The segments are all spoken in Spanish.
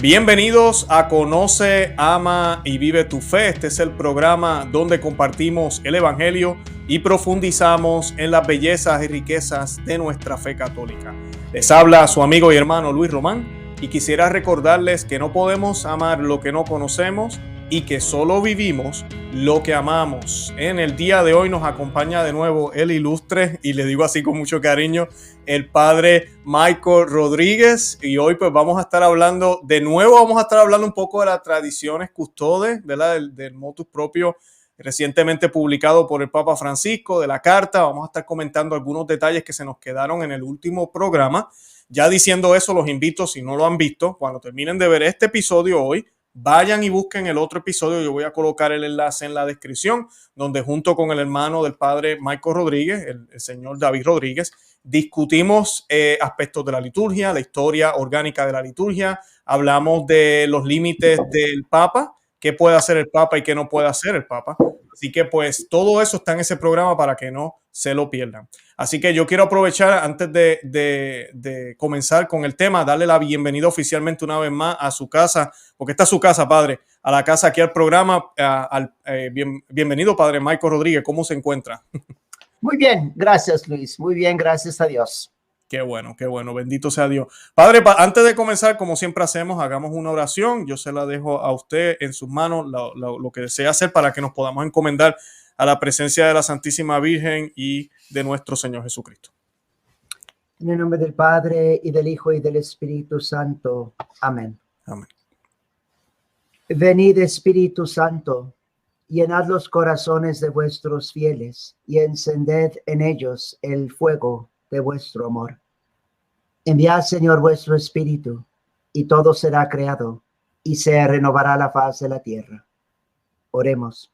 Bienvenidos a Conoce, Ama y Vive tu Fe. Este es el programa donde compartimos el Evangelio y profundizamos en las bellezas y riquezas de nuestra fe católica. Les habla su amigo y hermano Luis Román y quisiera recordarles que no podemos amar lo que no conocemos y que solo vivimos lo que amamos. En el día de hoy nos acompaña de nuevo el ilustre, y le digo así con mucho cariño, el padre Michael Rodríguez, y hoy pues vamos a estar hablando un poco de las tradiciones custodes, ¿verdad? Del motus propio recientemente publicado por el Papa Francisco, de la carta. Vamos a estar comentando algunos detalles que se nos quedaron en el último programa. Ya diciendo eso, los invito, si no lo han visto, cuando terminen de ver este episodio hoy, vayan y busquen el otro episodio. Yo voy a colocar el enlace en la descripción, donde junto con el hermano del padre Michael Rodríguez, el señor David Rodríguez, discutimos aspectos de la liturgia, la historia orgánica de la liturgia, hablamos de los límites del Papa, qué puede hacer el Papa y qué no puede hacer el Papa. Así que pues todo eso está en ese programa para que no se lo pierdan. Así que yo quiero aprovechar antes de comenzar con el tema, darle la bienvenida oficialmente una vez más a su casa, porque esta es su casa, padre, a la casa aquí al programa. Bienvenido, padre Michael Rodríguez, ¿cómo se encuentra? Muy bien, gracias Luis, muy bien, gracias a Dios. Qué bueno, bendito sea Dios. Padre, antes de comenzar, como siempre hacemos, hagamos una oración. Yo se la dejo a usted en sus manos, lo que desea hacer para que nos podamos encomendar a la presencia de la Santísima Virgen y de nuestro Señor Jesucristo. En el nombre del Padre, y del Hijo, y del Espíritu Santo. Amén. Amén. Venid, Espíritu Santo, llenad los corazones de vuestros fieles, y encended en ellos el fuego de vuestro amor. Enviad, Señor, vuestro Espíritu, y todo será creado, y se renovará la faz de la tierra. Oremos.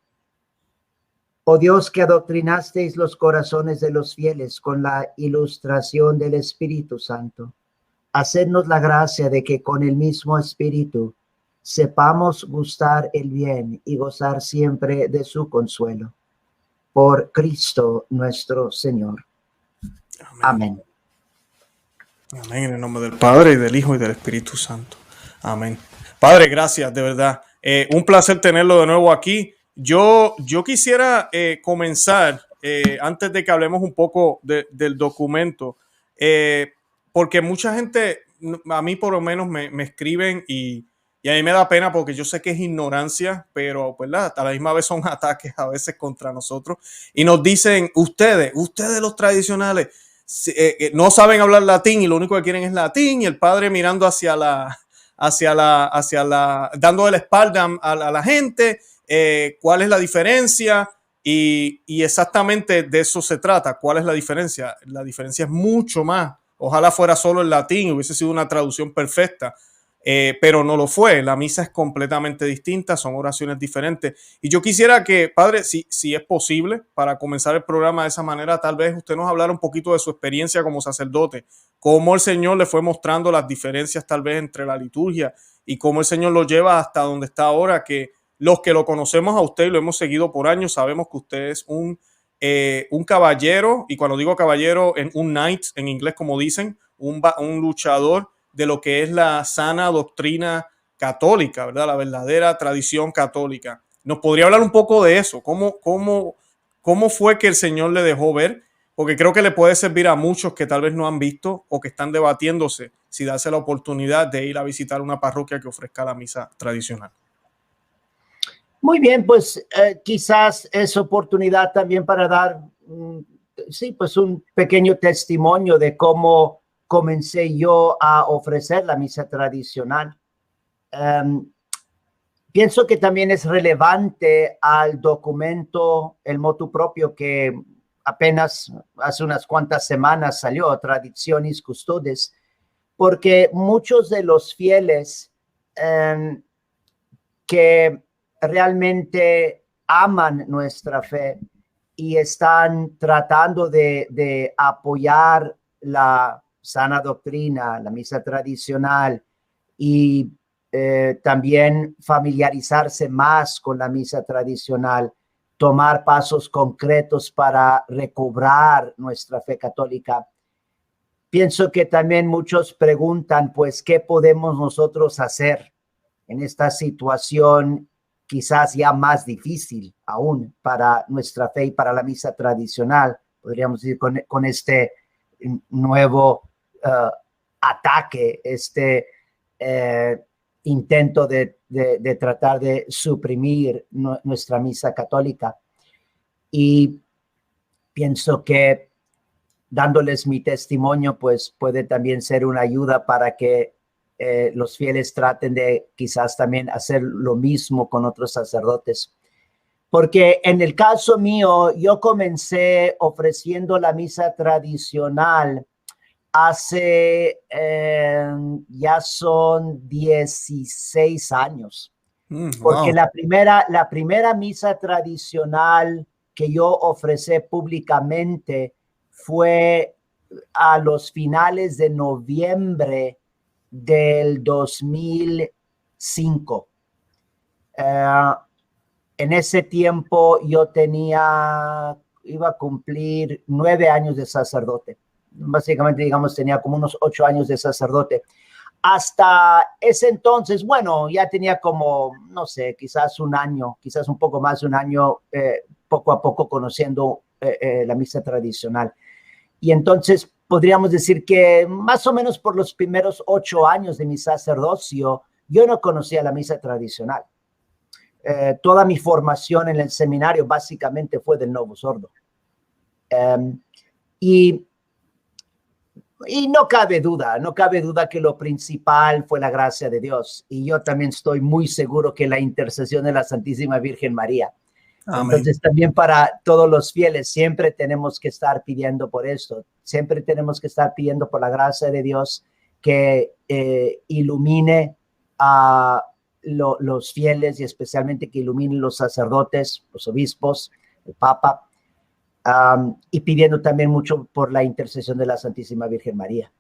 Oh Dios, que adoctrinasteis los corazones de los fieles con la ilustración del Espíritu Santo, hacednos la gracia de que con el mismo Espíritu sepamos gustar el bien y gozar siempre de su consuelo. Por Cristo nuestro Señor. Amén. Amén, en el nombre del Padre, y del Hijo, y del Espíritu Santo. Amén. Padre, gracias, de verdad. Un placer tenerlo de nuevo aquí. Yo quisiera comenzar, antes de que hablemos un poco del documento, porque mucha gente, a mí por lo menos me escriben y a mí me da pena porque yo sé que es ignorancia, pero pues, a la misma vez son ataques a veces contra nosotros. Y nos dicen, ustedes los tradicionales, no saben hablar latín y lo único que quieren es latín, y el padre mirando hacia la dando la espalda a la gente. ¿Cuál es la diferencia? Y exactamente de eso se trata. ¿Cuál es la diferencia? La diferencia es mucho más. Ojalá fuera solo el latín, hubiese sido una traducción perfecta, pero no lo fue. La misa es completamente distinta, son oraciones diferentes. Y yo quisiera que, padre, si es posible, para comenzar el programa de esa manera, tal vez usted nos hablara un poquito de su experiencia como sacerdote, cómo el Señor le fue mostrando las diferencias tal vez entre la liturgia y cómo el Señor lo lleva hasta donde está ahora, que los que lo conocemos a usted y lo hemos seguido por años, sabemos que usted es un caballero, y cuando digo caballero, un knight en inglés, como dicen, un luchador de lo que es la sana doctrina católica, ¿verdad? La verdadera tradición católica. ¿Nos podría hablar un poco de eso? ¿Cómo fue que el Señor le dejó ver? Porque creo que le puede servir a muchos que tal vez no han visto o que están debatiéndose si darse la oportunidad de ir a visitar una parroquia que ofrezca la misa tradicional. Muy bien, pues quizás es oportunidad también para dar, pues un pequeño testimonio de cómo comencé yo a ofrecer la misa tradicional. Pienso que también es relevante al documento, el motu propio, que apenas hace unas cuantas semanas salió, Traditionis Custodes, porque muchos de los fieles que realmente aman nuestra fe y están tratando de apoyar la sana doctrina, la misa tradicional, y también familiarizarse más con la misa tradicional, tomar pasos concretos para recobrar nuestra fe católica. Pienso que también muchos preguntan, pues, ¿qué podemos nosotros hacer en esta situación quizás ya más difícil aún para nuestra fe y para la misa tradicional, podríamos decir, con este nuevo ataque, intento de tratar de suprimir nuestra misa católica. Y pienso que dándoles mi testimonio, pues puede también ser una ayuda para que los fieles traten de quizás también hacer lo mismo con otros sacerdotes. Porque en el caso mío, yo comencé ofreciendo la misa tradicional hace ya son 16 años. Porque Wow. la primera misa tradicional que yo ofrecí públicamente fue a los finales de noviembre del 2005. En ese tiempo yo iba a cumplir 9 años de sacerdote. Básicamente, digamos, tenía como unos 8 años de sacerdote. Hasta ese entonces, bueno, ya tenía como, no sé, quizás un año, quizás un poco más de un año, poco a poco conociendo la misa tradicional. Y entonces podríamos decir que más o menos por los primeros 8 años de mi sacerdocio, yo no conocía la misa tradicional. Toda mi formación en el seminario básicamente fue del Novus Ordo. Y no cabe duda que lo principal fue la gracia de Dios. Y yo también estoy muy seguro que la intercesión de la Santísima Virgen María. Amén. Entonces también para todos los fieles siempre tenemos que estar pidiendo por esto. Siempre tenemos que estar pidiendo por la gracia de Dios que ilumine a los fieles y especialmente que ilumine los sacerdotes, los obispos, el Papa. Y pidiendo también mucho por la intercesión de la Santísima Virgen María.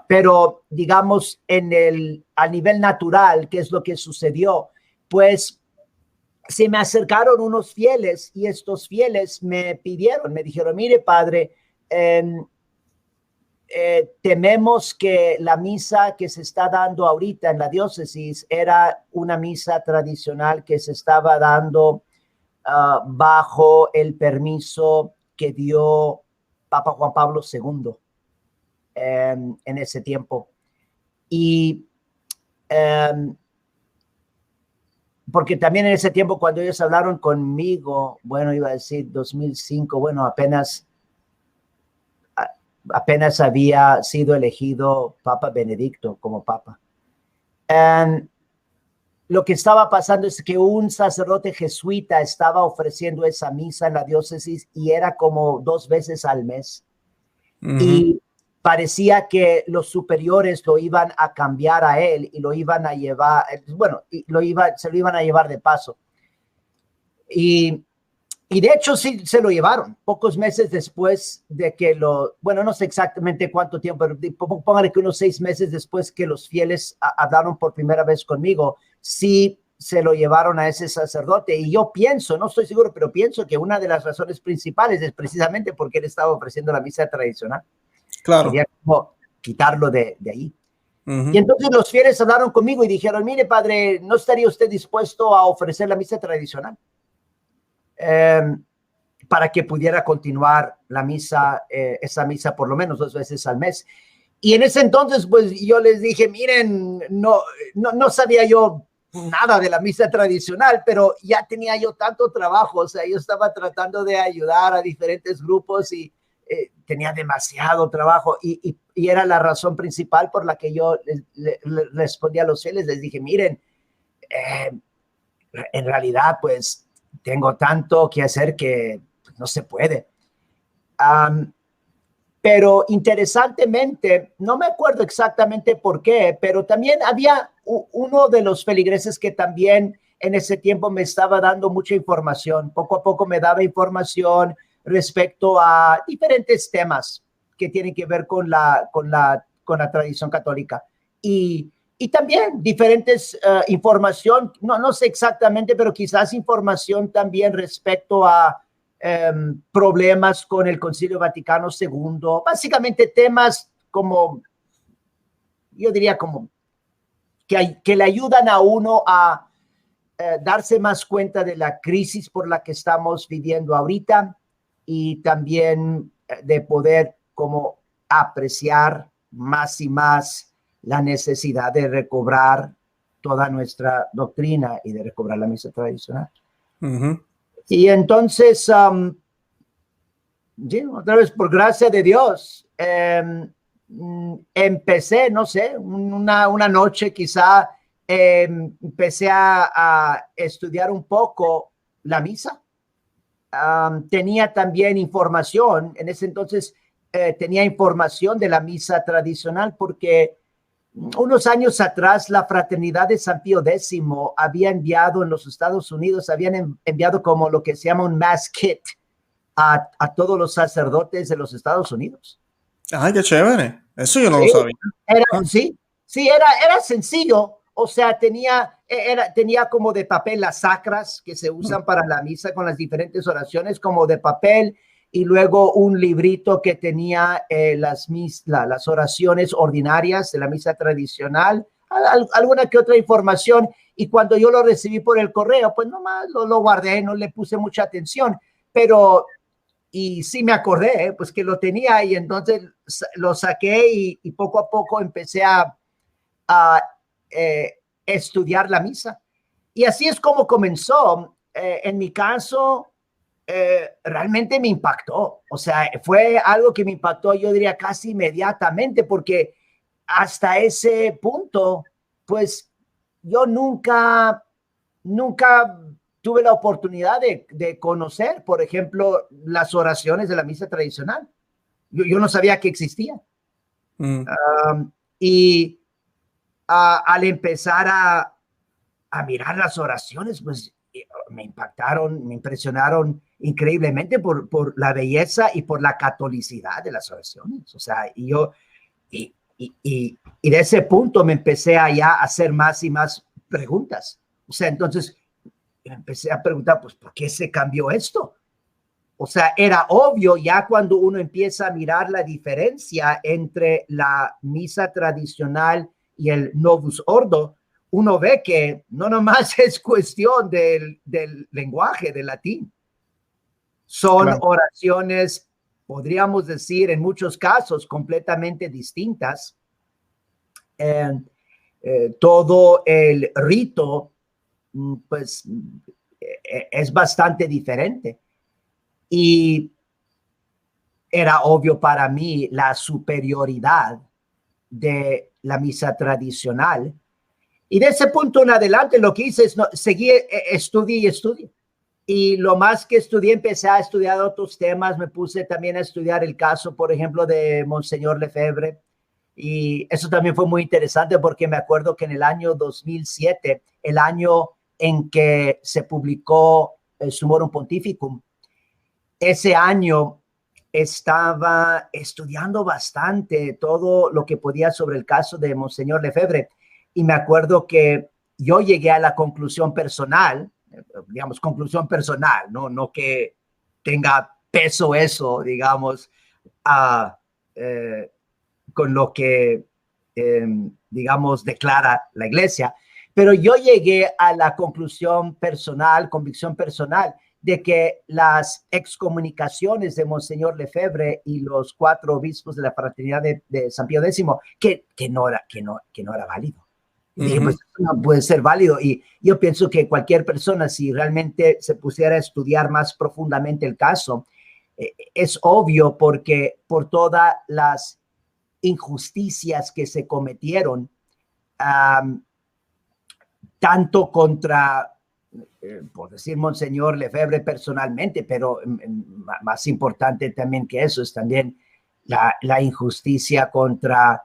Pero digamos a nivel natural, ¿qué es lo que sucedió? Pues se me acercaron unos fieles y estos fieles me dijeron, mire padre, tememos que la misa que se está dando ahorita en la diócesis era una misa tradicional que se estaba dando bajo el permiso que dio Papa Juan Pablo II en ese tiempo. Y porque también en ese tiempo cuando ellos hablaron conmigo, bueno, iba a decir 2005, bueno, apenas había sido elegido Papa Benedicto como Papa. Lo que estaba pasando es que un sacerdote jesuita estaba ofreciendo esa misa en la diócesis y era como 2 veces al mes. Y parecía que los superiores lo iban a cambiar a él y lo iban a llevar, bueno, se lo iban a llevar de paso. Y de hecho sí se lo llevaron, pocos meses después de que bueno, no sé exactamente cuánto tiempo, pero póngale que unos 6 meses después que los fieles hablaron por primera vez conmigo, sí se lo llevaron a ese sacerdote. Y yo pienso, no estoy seguro, pero pienso que una de las razones principales es precisamente porque él estaba ofreciendo la misa tradicional. Claro. Quería como quitarlo de ahí. Y entonces los fieles hablaron conmigo y dijeron, mire padre, ¿no estaría usted dispuesto a ofrecer la misa tradicional? Para que pudiera continuar la misa, esa misa por lo menos 2 veces al mes. Y en ese entonces, pues yo les dije, miren, no sabía yo nada de la misa tradicional, pero ya tenía yo tanto trabajo, o sea, yo estaba tratando de ayudar a diferentes grupos y tenía demasiado trabajo y era la razón principal por la que yo le respondí a los fieles, les dije, miren, en realidad, pues, tengo tanto que hacer que no se puede. Pero interesantemente, no me acuerdo exactamente por qué, pero también había uno de los feligreses que también en ese tiempo me estaba dando mucha información. Poco a poco me daba información respecto a diferentes temas que tienen que ver con la tradición católica. Y también diferentes información, no sé exactamente, pero quizás información también respecto a problemas con el Concilio Vaticano II, básicamente temas como, yo diría como que le ayudan a uno a darse más cuenta de la crisis por la que estamos viviendo ahorita y también de poder como apreciar más y más la necesidad de recobrar toda nuestra doctrina y de recobrar la misa tradicional. Ujú. Y entonces, otra vez, por gracia de Dios, empecé, no sé, una noche quizá, empecé a estudiar un poco la misa. Tenía también información, en ese entonces tenía información de la misa tradicional porque unos años atrás la Fraternidad de San Pío X había enviado en los Estados Unidos, habían enviado como lo que se llama un mass kit a todos los sacerdotes de los Estados Unidos. Ay, qué chévere. Eso yo no lo Sí, sabía. era sencillo. O sea, tenía como de papel las sacras que se usan para la misa con las diferentes oraciones, como de papel, y luego un librito que tenía las oraciones ordinarias de la misa tradicional, alguna que otra información. Y cuando yo lo recibí por el correo, pues nomás lo guardé, no le puse mucha atención, pero y sí me acordé, pues que lo tenía y entonces lo saqué y poco a poco empecé a estudiar la misa. Y así es como comenzó. En mi caso, realmente me impactó. O sea, fue algo que me impactó, yo diría casi inmediatamente, porque hasta ese punto, pues yo nunca tuve la oportunidad de conocer, por ejemplo, las oraciones de la misa tradicional. Yo no sabía que existían. Y al empezar a mirar las oraciones, pues me impactaron, me impresionaron increíblemente por la belleza y por la catolicidad de las oraciones. O sea, y de ese punto me empecé a ya hacer más y más preguntas. O sea, entonces empecé a preguntar, pues, ¿por qué se cambió esto? O sea, era obvio ya cuando uno empieza a mirar la diferencia entre la misa tradicional y el Novus Ordo, uno ve que no nomás es cuestión del lenguaje, del latín. Son oraciones, podríamos decir, en muchos casos completamente distintas. Todo el rito, pues, es bastante diferente. Y era obvio para mí la superioridad de la misa tradicional. Y de ese punto en adelante lo que hice es seguir, estudié. Y lo más que estudié, empecé a estudiar otros temas. Me puse también a estudiar el caso, por ejemplo, de Monseñor Lefebvre. Y eso también fue muy interesante porque me acuerdo que en el año 2007, el año en que se publicó el Summorum Pontificum, ese año estaba estudiando bastante todo lo que podía sobre el caso de Monseñor Lefebvre. Y me acuerdo que yo llegué a la conclusión personal, digamos, conclusión personal, no que tenga peso eso, digamos, con lo que, digamos, declara la iglesia. Pero yo llegué a la conclusión personal, convicción personal, de que las excomunicaciones de Monseñor Lefebvre y los 4 obispos de la Fraternidad de San Pío X, que no era válido. Y dije, pues no puede ser válido. Y yo pienso que cualquier persona, si realmente se pusiera a estudiar más profundamente el caso, es obvio porque por todas las injusticias que se cometieron, tanto contra, por decir Monseñor Lefebvre personalmente, pero más importante también que eso es también la injusticia contra,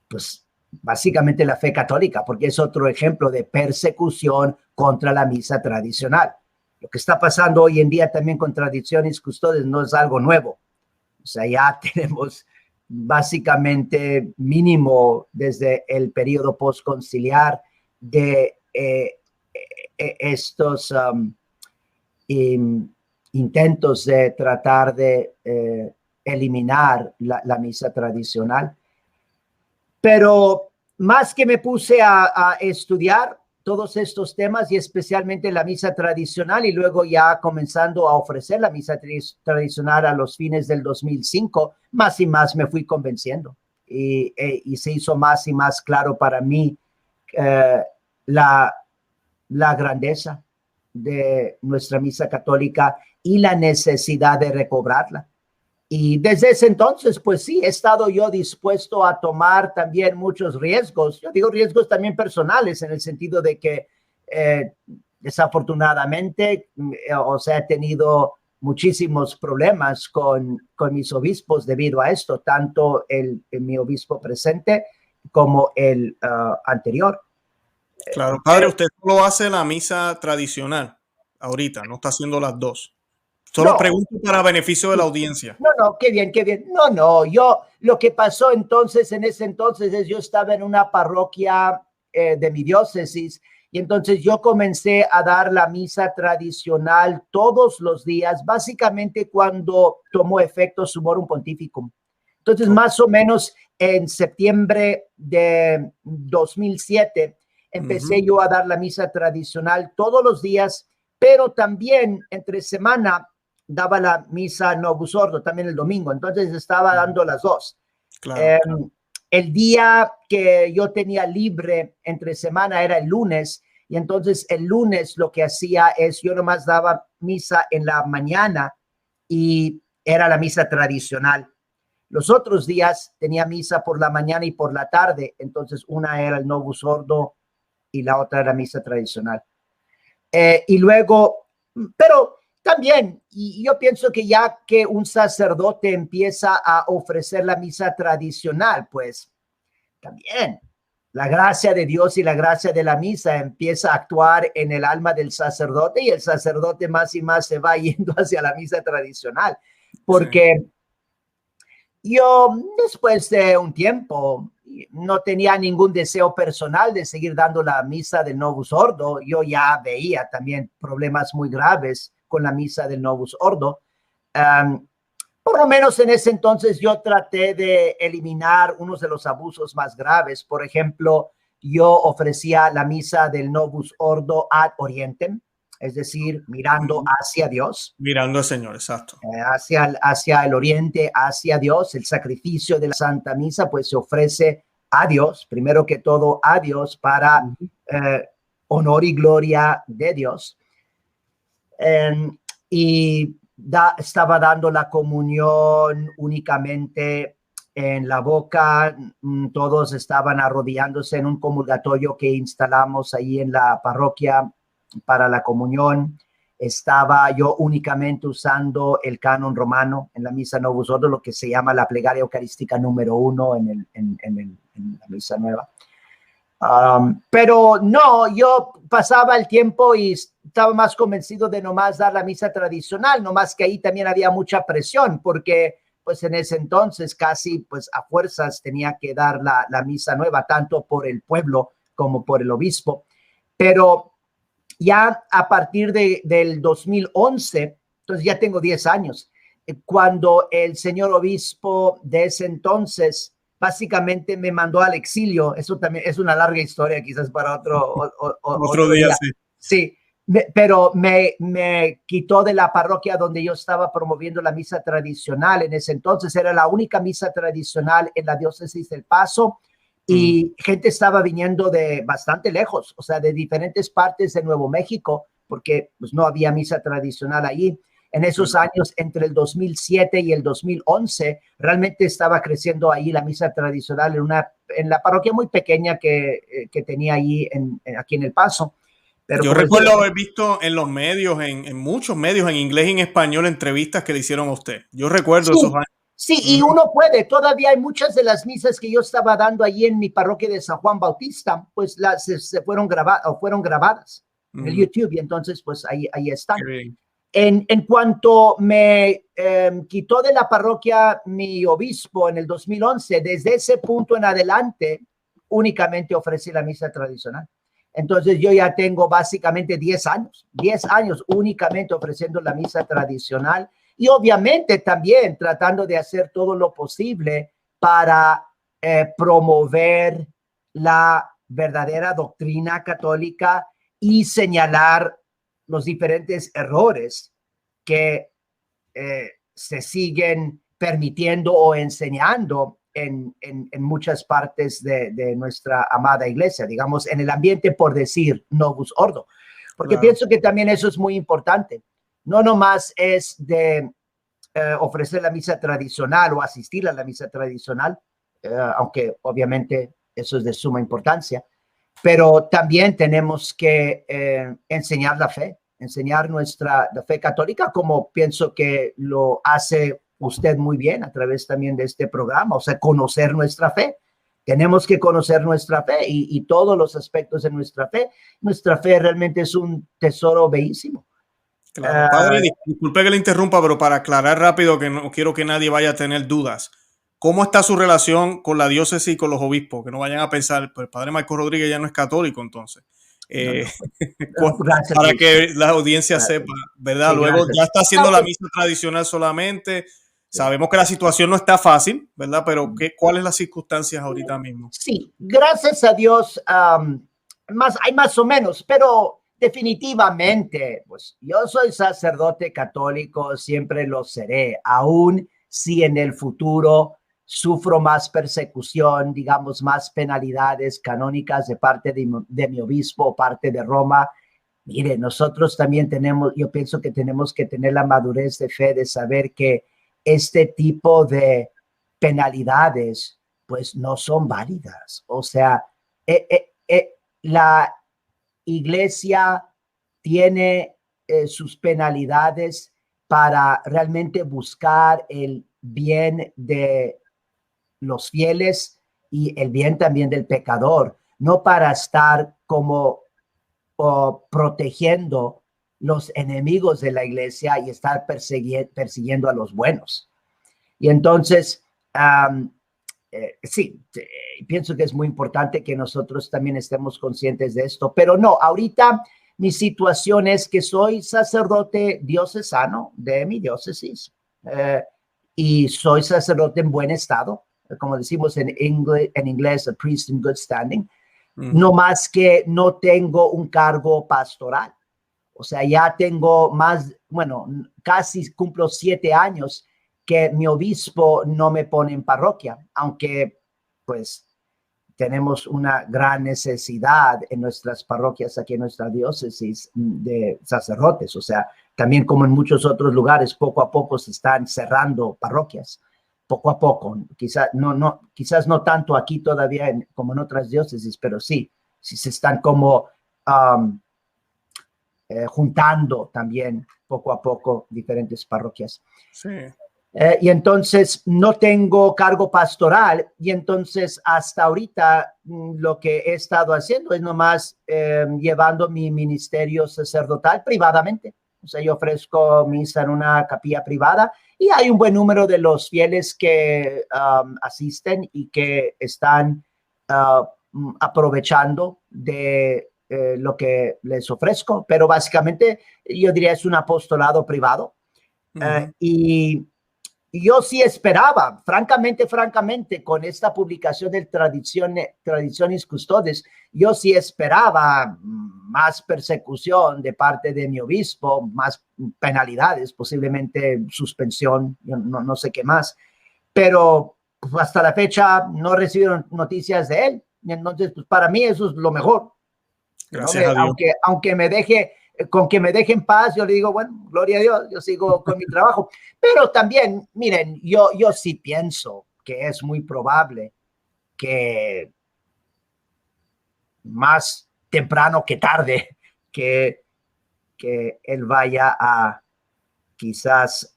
pues, básicamente la fe católica, porque es otro ejemplo de persecución contra la misa tradicional. Lo que está pasando hoy en día también con Traditionis Custodes no es algo nuevo. O sea, ya tenemos básicamente mínimo desde el periodo postconciliar de estos intentos de tratar de eliminar la misa tradicional. Pero más que me puse a estudiar todos estos temas y especialmente la misa tradicional y luego ya comenzando a ofrecer la misa tradicional a los fines del 2005, más y más me fui convenciendo y se hizo más y más claro para mí la grandeza de nuestra misa católica y la necesidad de recobrarla. Y desde ese entonces, pues sí, he estado yo dispuesto a tomar también muchos riesgos. Yo digo riesgos también personales en el sentido de que desafortunadamente, o sea, he tenido muchísimos problemas con mis obispos debido a esto, tanto mi obispo presente como el anterior. Claro, padre, usted solo hace la misa tradicional ahorita, no está haciendo las dos. Solo pregunto para beneficio de la audiencia. No, qué bien, qué bien. No, yo, lo que pasó entonces, en ese entonces, es yo estaba en una parroquia de mi diócesis y entonces yo comencé a dar la misa tradicional todos los días, básicamente cuando tomó efecto Sumorum Pontificum. Entonces, más o menos en septiembre de 2007, empecé yo a dar la misa tradicional todos los días, pero también entre semana daba la misa Novus Ordo, también el domingo. Entonces estaba dando las dos. Claro. El día que yo tenía libre entre semana era el lunes. Y entonces el lunes lo que hacía es yo nomás daba misa en la mañana y era la misa tradicional. Los otros días tenía misa por la mañana y por la tarde. Entonces una era el Novus Ordo y la otra era misa tradicional. Y luego, pero también, y yo pienso que ya que un sacerdote empieza a ofrecer la misa tradicional, pues también la gracia de Dios y la gracia de la misa empieza a actuar en el alma del sacerdote y el sacerdote más y más se va yendo hacia la misa tradicional. Porque yo después de un tiempo no tenía ningún deseo personal de seguir dando la misa del Novus Ordo. Yo ya veía también problemas muy graves con la misa del Novus Ordo. Por lo menos en ese entonces yo traté de eliminar unos de los abusos más graves. Por ejemplo, yo ofrecía la misa del Novus Ordo ad orientem, es decir, mirando hacia Dios. Mirando al Señor, exacto. Hacia el oriente, hacia Dios. El sacrificio de la Santa Misa pues se ofrece a Dios, primero que todo a Dios para honor y gloria de Dios. Y estaba dando la comunión únicamente en la boca. Todos estaban arrodillándose en un comulgatorio que instalamos ahí en la parroquia para la comunión. Estaba yo únicamente usando el canon romano en la misa Novus Ordo, lo que se llama la plegaria eucarística número 1 en la misa nueva. Pero no, yo pasaba el tiempo y estaba más convencido de nomás dar la misa tradicional, nomás que ahí también había mucha presión, porque pues en ese entonces casi pues a fuerzas tenía que dar la misa nueva, tanto por el pueblo como por el obispo. Pero ya a partir del 2011, entonces ya tengo 10 años, cuando el señor obispo de ese entonces básicamente me mandó al exilio. Eso también es una larga historia, quizás para otro día. Sí, pero me quitó de la parroquia donde yo estaba promoviendo la misa tradicional. En ese entonces era la única misa tradicional en la diócesis del Paso y gente estaba viniendo de bastante lejos, o sea, de diferentes partes de Nuevo México, porque pues no había misa tradicional allí. En esos años, entre el 2007 y el 2011, realmente estaba creciendo ahí la misa tradicional en la parroquia muy pequeña que tenía allí aquí en El Paso. Pero yo recuerdo haber visto en los medios, en muchos medios, en inglés y en español, entrevistas que le hicieron a usted. Yo recuerdo esos años. Sí, y uno puede. Todavía hay muchas de las misas que yo estaba dando allí en mi parroquia de San Juan Bautista, pues se fueron grabadas en el YouTube, y entonces pues ahí están. En cuanto me quitó de la parroquia mi obispo en el 2011, desde ese punto en adelante únicamente ofrecí la misa tradicional. Entonces yo ya tengo básicamente 10 años únicamente ofreciendo la misa tradicional y obviamente también tratando de hacer todo lo posible para promover la verdadera doctrina católica y señalar los diferentes errores que se siguen permitiendo o enseñando en muchas partes de nuestra amada iglesia, digamos, en el ambiente, por decir, Novus Ordo. Porque pienso que también eso es muy importante. No nomás es de ofrecer la misa tradicional o asistir a la misa tradicional, aunque obviamente eso es de suma importancia, pero también tenemos que enseñar la fe, enseñar la fe católica, como pienso que lo hace usted muy bien a través también de este programa, o sea, conocer nuestra fe. Tenemos que conocer nuestra fe y todos los aspectos de nuestra fe. Nuestra fe realmente es un tesoro bellísimo. Claro. Padre, disculpe que le interrumpa, pero para aclarar rápido, que no quiero que nadie vaya a tener dudas. ¿Cómo está su relación con la diócesis y con los obispos? Que no vayan a pensar, pues el padre Marco Rodríguez ya no es católico, entonces. Para que la audiencia sepa, ¿verdad? Sí, luego ya está haciendo la misa tradicional solamente. Sabemos que la situación no está fácil, ¿verdad? Pero ¿cuáles son las circunstancias ahorita mismo? Sí, gracias a Dios, hay más o menos, pero definitivamente, pues yo soy sacerdote católico, siempre lo seré, aún si en el futuro sufro más persecución, digamos, más penalidades canónicas de parte de mi obispo o parte de Roma. Mire, nosotros también yo pienso que tenemos que tener la madurez de fe de saber que este tipo de penalidades pues no son válidas. O sea, la iglesia tiene sus penalidades para realmente buscar el bien de los fieles y el bien también del pecador, no para estar como protegiendo los enemigos de la iglesia y estar persiguiendo a los buenos. Y entonces, sí, pienso que es muy importante que nosotros también estemos conscientes de esto, pero no, ahorita mi situación es que soy sacerdote diocesano de mi diócesis y soy sacerdote en buen estado, como decimos en inglés, a priest in good standing, no más que no tengo un cargo pastoral. O sea, ya tengo casi cumplo 7 años que mi obispo no me pone en parroquia, aunque pues tenemos una gran necesidad en nuestras parroquias, aquí en nuestra diócesis, de sacerdotes. O sea, también como en muchos otros lugares, poco a poco se están cerrando parroquias, poco a poco. Quizás no tanto aquí todavía como en otras diócesis, pero sí se están como juntando también poco a poco diferentes parroquias. Sí. Y entonces no tengo cargo pastoral y entonces hasta ahorita lo que he estado haciendo es nomás llevando mi ministerio sacerdotal privadamente. O sea, yo ofrezco misa en una capilla privada y hay un buen número de los fieles que asisten y que están aprovechando de lo que les ofrezco, pero básicamente yo diría es un apostolado privado. Y yo sí esperaba, francamente, con esta publicación del Traditionis Custodes, yo sí esperaba más persecución de parte de mi obispo, más penalidades, posiblemente suspensión, yo no sé qué más, pero hasta la fecha no recibieron noticias de él. Entonces, pues para mí eso es lo mejor. Gracias a Dios. Aunque me deje, con que me deje en paz, yo le digo, bueno, gloria a Dios, yo sigo con mi trabajo. Pero también, miren, yo sí pienso que es muy probable que más temprano que tarde que él vaya a quizás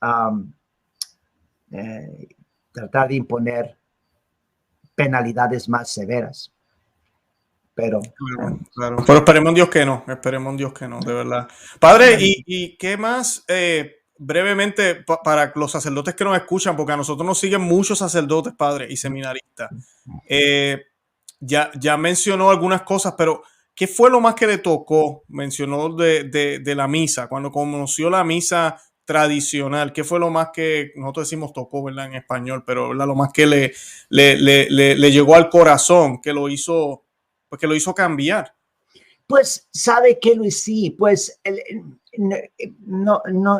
tratar de imponer penalidades más severas. Pero esperemos en Dios que no, de verdad. Padre, ¿y qué más? Brevemente, para los sacerdotes que nos escuchan, porque a nosotros nos siguen muchos sacerdotes, padre, y seminaristas. Ya mencionó algunas cosas, pero ¿qué fue lo más que le tocó? Mencionó de la misa, cuando conoció la misa tradicional, ¿qué fue lo más que nosotros decimos tocó, ¿verdad? En español, pero ¿verdad? Lo más que le llegó al corazón, que lo hizo porque lo hizo cambiar. Pues, ¿sabe qué, Luis? Sí, pues no, no,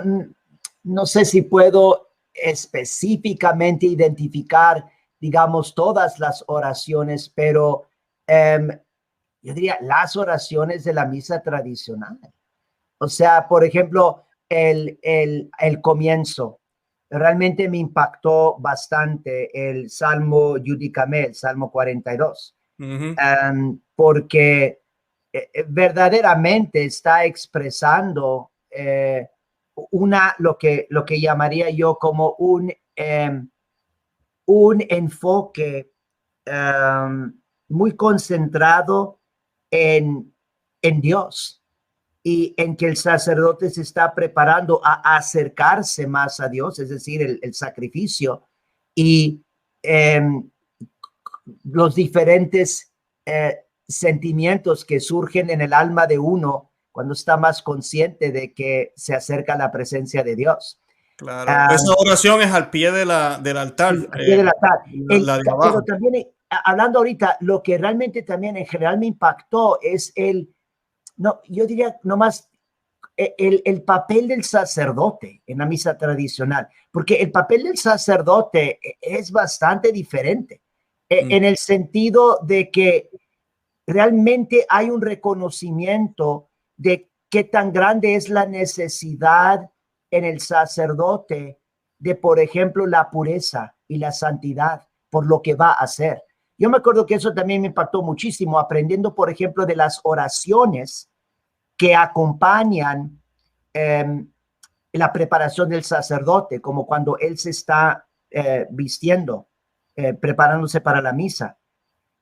no sé si puedo específicamente identificar, digamos, todas las oraciones, pero yo diría las oraciones de la misa tradicional. O sea, por ejemplo, el comienzo. Realmente me impactó bastante el Salmo Judicame, el Salmo 42, porque verdaderamente está expresando lo que llamaría yo como un enfoque muy concentrado en Dios y en que el sacerdote se está preparando a acercarse más a Dios, es decir, el sacrificio y los diferentes sentimientos que surgen en el alma de uno cuando está más consciente de que se acerca a la presencia de Dios. Claro, esa oración es al pie del altar. Sí, al pie del altar. La de abajo. Pero también, hablando ahorita, lo que realmente también en general me impactó es no, yo diría nomás el papel del sacerdote en la misa tradicional, porque el papel del sacerdote es bastante diferente, en el sentido de que realmente hay un reconocimiento de qué tan grande es la necesidad en el sacerdote de, por ejemplo, la pureza y la santidad por lo que va a hacer. Yo me acuerdo que eso también me impactó muchísimo, aprendiendo, por ejemplo, de las oraciones que acompañan la preparación del sacerdote, como cuando él se está vistiendo, preparándose para la misa.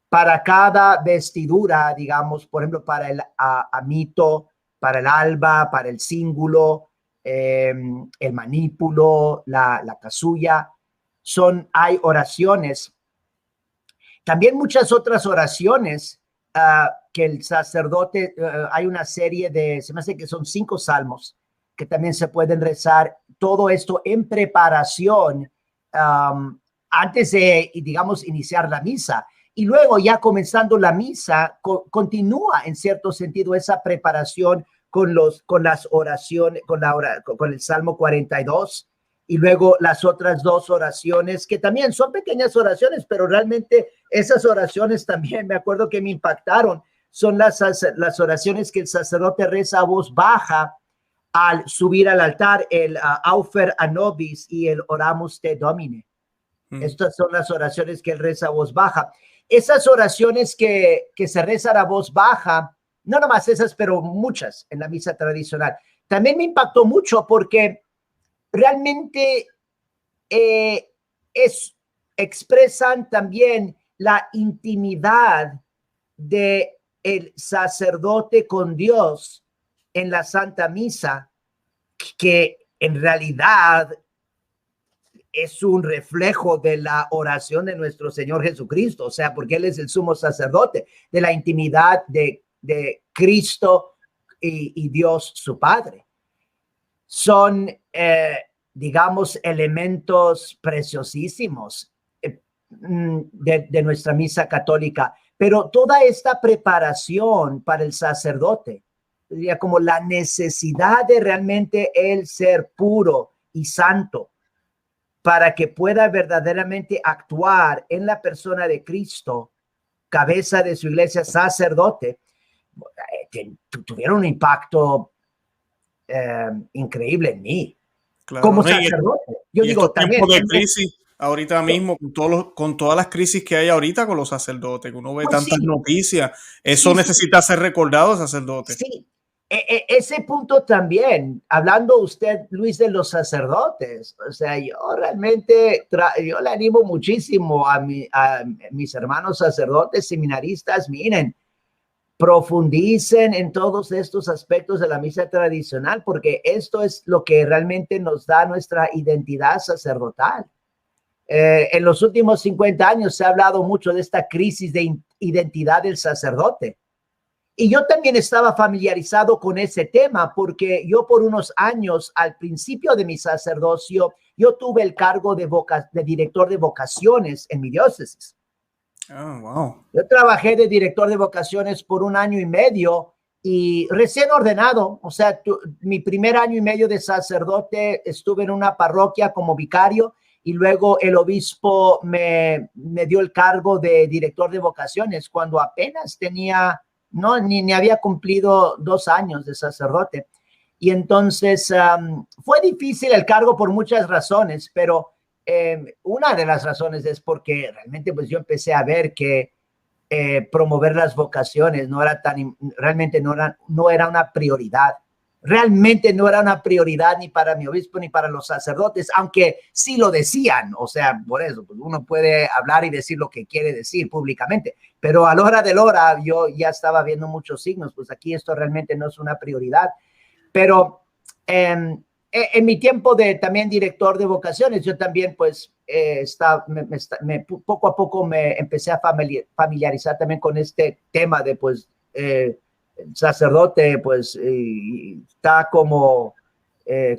Para cada vestidura, digamos, por ejemplo, para el amito, para el alba, para el cíngulo, el manípulo, la casulla, hay oraciones. También muchas otras oraciones que el sacerdote, hay una serie se me hace que son 5 salmos que también se pueden rezar, todo esto en preparación antes de, digamos, iniciar la misa. Y luego ya comenzando la misa, continúa en cierto sentido esa preparación con las oraciones, con el Salmo 42, y luego las otras 2 oraciones, que también son pequeñas oraciones, pero realmente esas oraciones también me acuerdo que me impactaron. Son las oraciones que el sacerdote reza a voz baja al subir al altar, el Aufer a Nobis y el Oramus te Domine. Estas son las oraciones que él reza a voz baja. Esas oraciones que se rezan a voz baja, no nomás esas, pero muchas en la misa tradicional, también me impactó mucho porque realmente expresan también la intimidad de el sacerdote con Dios en la Santa Misa, que en realidad es un reflejo de la oración de nuestro Señor Jesucristo, o sea, porque Él es el sumo sacerdote, de la intimidad de Cristo y Dios su Padre. Son, digamos, elementos preciosísimos de nuestra misa católica, pero toda esta preparación para el sacerdote, diría como la necesidad de realmente él ser puro y santo para que pueda verdaderamente actuar en la persona de Cristo, cabeza de su iglesia, sacerdote, tuvieron un impacto increíble en mí. Claro, como sacerdote. Yo digo también. De crisis, ahorita mismo, con todas las crisis que hay ahorita con los sacerdotes, que uno ve pues tantas noticias, eso necesita ser recordado, sacerdote. Sí, ese punto también, hablando usted, Luis, de los sacerdotes, o sea, yo realmente, yo le animo muchísimo a mis hermanos sacerdotes, seminaristas, miren, profundicen en todos estos aspectos de la misa tradicional, porque esto es lo que realmente nos da nuestra identidad sacerdotal. En los últimos 50 años se ha hablado mucho de esta crisis de identidad del sacerdote. Y yo también estaba familiarizado con ese tema porque yo por unos años, al principio de mi sacerdocio, yo tuve el cargo de director de vocaciones en mi diócesis. Oh, wow. Yo trabajé de director de vocaciones por 1 año y medio y recién ordenado, o sea, mi primer año y medio de sacerdote estuve en una parroquia como vicario y luego el obispo me dio el cargo de director de vocaciones cuando apenas tenía, no, ni había cumplido 2 años de sacerdote. Y entonces fue difícil el cargo por muchas razones, pero una de las razones es porque realmente pues yo empecé a ver que promover las vocaciones realmente no era una prioridad. Realmente no era una prioridad ni para mi obispo ni para los sacerdotes, aunque sí lo decían. O sea, por eso, pues uno puede hablar y decir lo que quiere decir públicamente, pero a la hora de la hora yo ya estaba viendo muchos signos, pues aquí esto realmente no es una prioridad. Pero en mi tiempo de también director de vocaciones, yo también pues poco a poco me empecé a familiarizar también con este tema de pues el sacerdote pues está como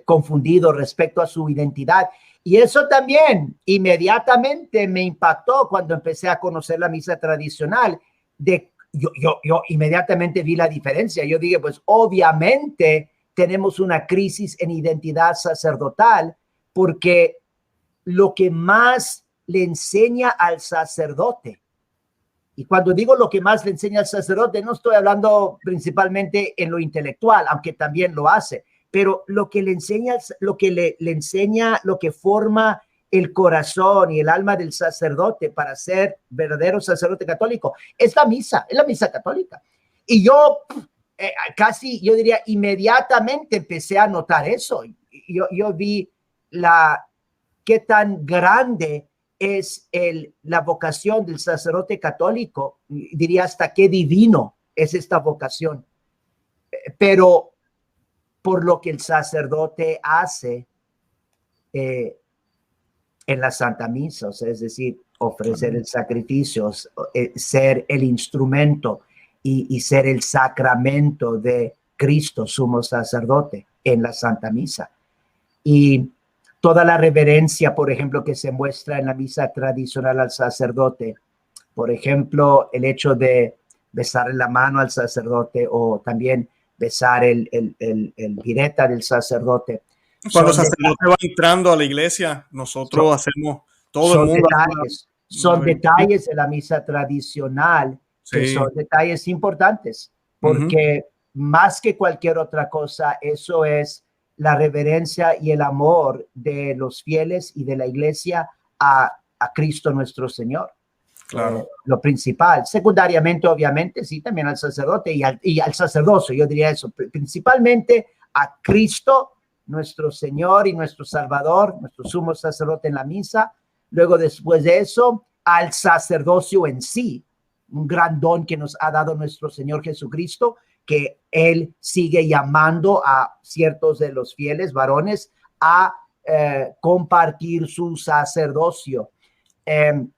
confundido respecto a su identidad. Y eso también inmediatamente me impactó cuando empecé a conocer la misa tradicional. Yo inmediatamente vi la diferencia. Yo dije, pues obviamente tenemos una crisis en identidad sacerdotal porque lo que más le enseña al sacerdote, y cuando digo lo que más le enseña al sacerdote, no estoy hablando principalmente en lo intelectual, aunque también lo hace, pero lo que le enseña, lo que le enseña, lo que forma el corazón y el alma del sacerdote para ser verdadero sacerdote católico, es la misa católica. Y yo casi, yo diría, inmediatamente empecé a notar eso. Yo vi qué tan grande es la vocación del sacerdote católico, diría hasta qué divino es esta vocación. Pero por lo que el sacerdote hace en la Santa Misa, o sea, es decir, ofrecer el sacrificio, ser el instrumento y ser el sacramento de Cristo, sumo sacerdote, en la Santa Misa. Y toda la reverencia, por ejemplo, que se muestra en la misa tradicional al sacerdote, por ejemplo, el hecho de besar la mano al sacerdote o también besar el bireta del sacerdote. Cuando el sacerdote va entrando a la iglesia, nosotros hacemos, todo el mundo son detalles de la misa tradicional que son detalles importantes, porque más que cualquier otra cosa, eso es la reverencia y el amor de los fieles y de la iglesia a Cristo nuestro Señor. Claro. Lo principal. Secundariamente, obviamente, sí, también al sacerdote y al sacerdocio, yo diría eso, principalmente a Cristo nuestro Señor y nuestro Salvador, nuestro sumo sacerdote en la misa. Luego, después de eso, al sacerdocio en sí, un gran don que nos ha dado nuestro Señor Jesucristo, que Él sigue llamando a ciertos de los fieles varones a compartir su sacerdocio en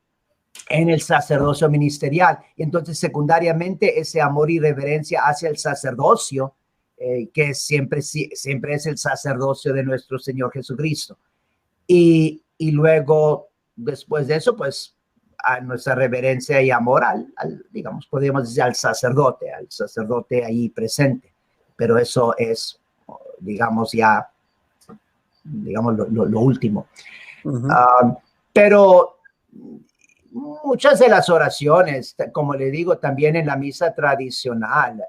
el sacerdocio ministerial. Entonces, secundariamente, ese amor y reverencia hacia el sacerdocio, que siempre es el sacerdocio de nuestro Señor Jesucristo. Y luego, después de eso, pues, a nuestra reverencia y amor digamos, podríamos decir al sacerdote ahí presente. Pero eso es, digamos, ya, digamos, lo último. Pero muchas de las oraciones, como le digo, también en la misa tradicional,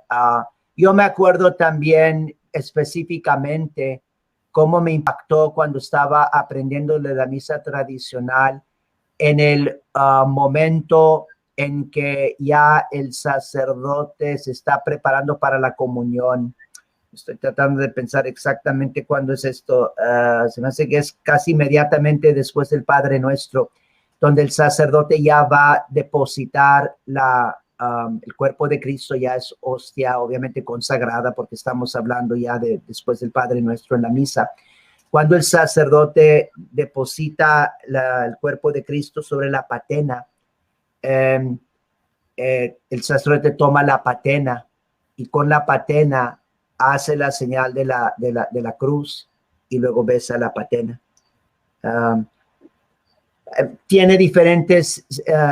yo me acuerdo también específicamente cómo me impactó cuando estaba aprendiendo de la misa tradicional en el momento en que ya el sacerdote se está preparando para la comunión. Estoy tratando de pensar exactamente cuándo es esto. Se me hace que es casi inmediatamente después del Padre Nuestro, donde el sacerdote ya va a depositar el cuerpo de Cristo, ya es hostia, obviamente consagrada, porque estamos hablando ya después del Padre Nuestro en la misa. Cuando el sacerdote deposita el cuerpo de Cristo sobre la patena, el sacerdote toma la patena y con la patena hace la señal de la cruz y luego besa la patena. Tiene diferentes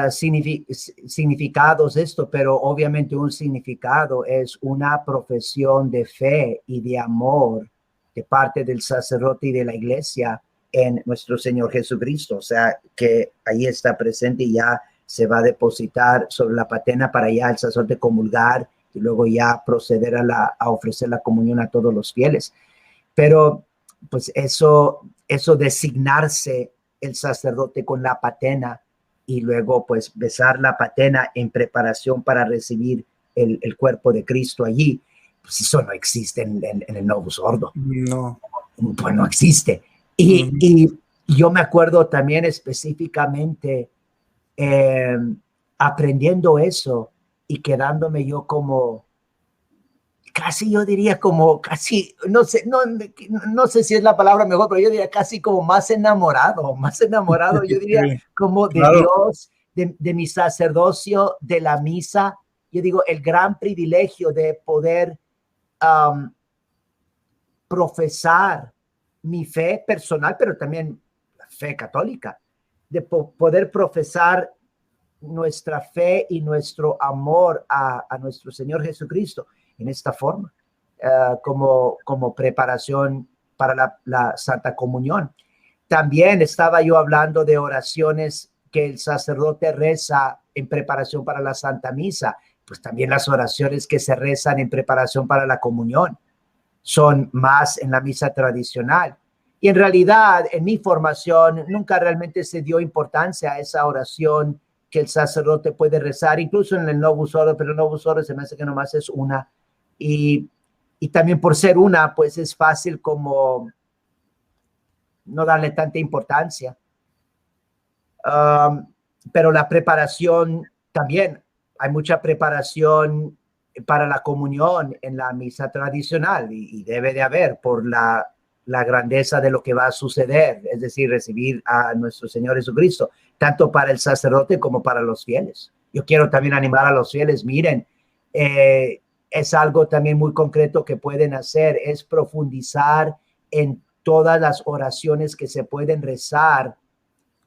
significados esto, pero obviamente un significado es una profesión de fe y de amor de parte del sacerdote y de la iglesia en nuestro Señor Jesucristo. O sea, que ahí está presente y ya se va a depositar sobre la patena para ya el sacerdote comulgar y luego ya proceder a ofrecer la comunión a todos los fieles. Pero pues eso designarse el sacerdote con la patena y luego pues besar la patena en preparación para recibir el cuerpo de Cristo allí, pues eso no existe en el Novus Ordo. No. Pues no existe. Y yo me acuerdo también específicamente aprendiendo eso y quedándome yo como casi, yo diría como casi, no sé si es la palabra mejor, pero yo diría casi como más enamorado, yo diría como de Dios, de mi sacerdocio, de la misa. Yo digo, el gran privilegio de poder profesar mi fe personal, pero también la fe católica, de poder profesar nuestra fe y nuestro amor a nuestro Señor Jesucristo en esta forma, como preparación para la Santa Comunión. También estaba yo hablando de oraciones que el sacerdote reza en preparación para la Santa Misa, pues también las oraciones que se rezan en preparación para la comunión son más en la misa tradicional. Y en realidad, en mi formación, nunca realmente se dio importancia a esa oración que el sacerdote puede rezar, incluso en el Novus Ordo, pero el Novus Ordo se me hace que nomás es una. Y también por ser una, pues es fácil como no darle tanta importancia. Pero la preparación también, hay mucha preparación para la comunión en la misa tradicional y debe de haber por la grandeza de lo que va a suceder, es decir, recibir a nuestro Señor Jesucristo, tanto para el sacerdote como para los fieles. Yo quiero también animar a los fieles, miren, es algo también muy concreto que pueden hacer, es profundizar en todas las oraciones que se pueden rezar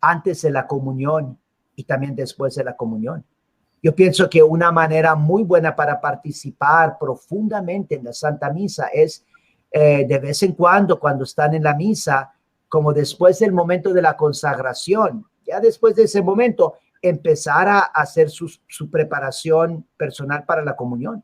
antes de la comunión y también después de la comunión. Yo pienso que una manera muy buena para participar profundamente en la Santa Misa es de vez en cuando están en la misa, como después del momento de la consagración, ya después de ese momento, empezar a hacer su preparación personal para la comunión.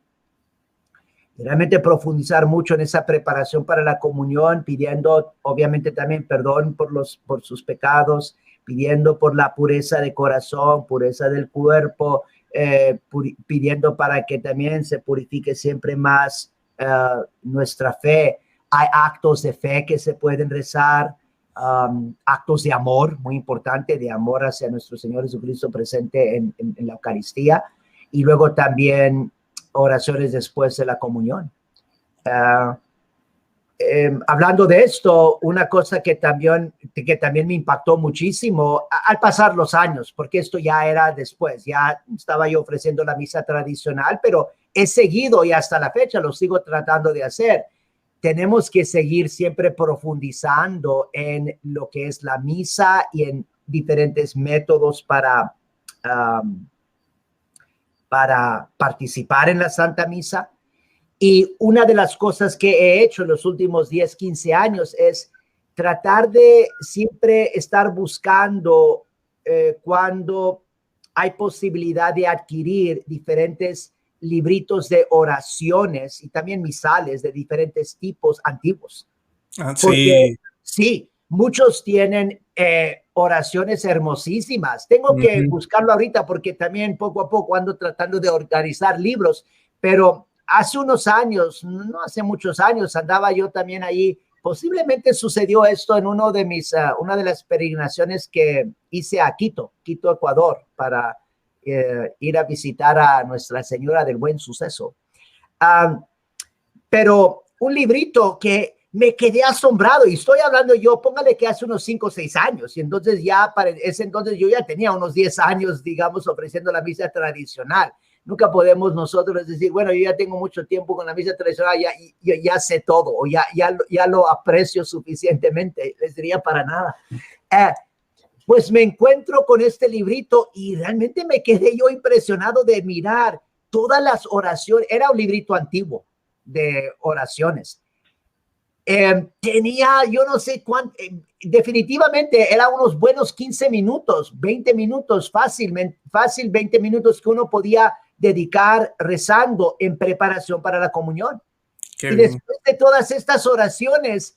Realmente profundizar mucho en esa preparación para la comunión, pidiendo obviamente también perdón por sus pecados, pidiendo por la pureza de corazón, pureza del cuerpo, pidiendo para que también se purifique siempre más nuestra fe. Hay actos de fe que se pueden rezar, actos de amor, muy importante, de amor hacia nuestro Señor Jesucristo presente en la Eucaristía, y luego también oraciones después de la comunión. Hablando de esto, una cosa que también me impactó muchísimo al pasar los años, porque esto ya era después, ya estaba yo ofreciendo la misa tradicional, pero he seguido y hasta la fecha lo sigo tratando de hacer. Tenemos que seguir siempre profundizando en lo que es la misa y en diferentes métodos para participar en la Santa Misa. Y una de las cosas que he hecho en los últimos 10, 15 años es tratar de siempre estar buscando cuando hay posibilidad de adquirir diferentes libritos de oraciones y también misales de diferentes tipos antiguos. Porque, sí, muchos tienen oraciones hermosísimas. Tengo que buscarlo ahorita porque también poco a poco ando tratando de organizar libros, pero hace unos años, no hace muchos años, andaba yo también ahí. Posiblemente sucedió esto en una de las peregrinaciones que hice a Quito, Ecuador, para ir a visitar a Nuestra Señora del Buen Suceso. Pero un librito que me quedé asombrado, y estoy hablando yo, póngale que hace unos 5 o 6 años, y entonces ya para ese entonces yo ya tenía unos 10 años, digamos, ofreciendo la misa tradicional. Nunca podemos nosotros decir, bueno, yo ya tengo mucho tiempo con la misa tradicional, ya sé todo, o ya lo aprecio suficientemente. Les diría para nada. pues me encuentro con este librito y realmente me quedé yo impresionado de mirar todas las oraciones. Era un librito antiguo de oraciones. Tenía, yo no sé cuánto, definitivamente era unos buenos 15 minutos, 20 minutos, fácil 20 minutos que uno podía dedicar rezando en preparación para la comunión. Qué y bien. Después de todas estas oraciones,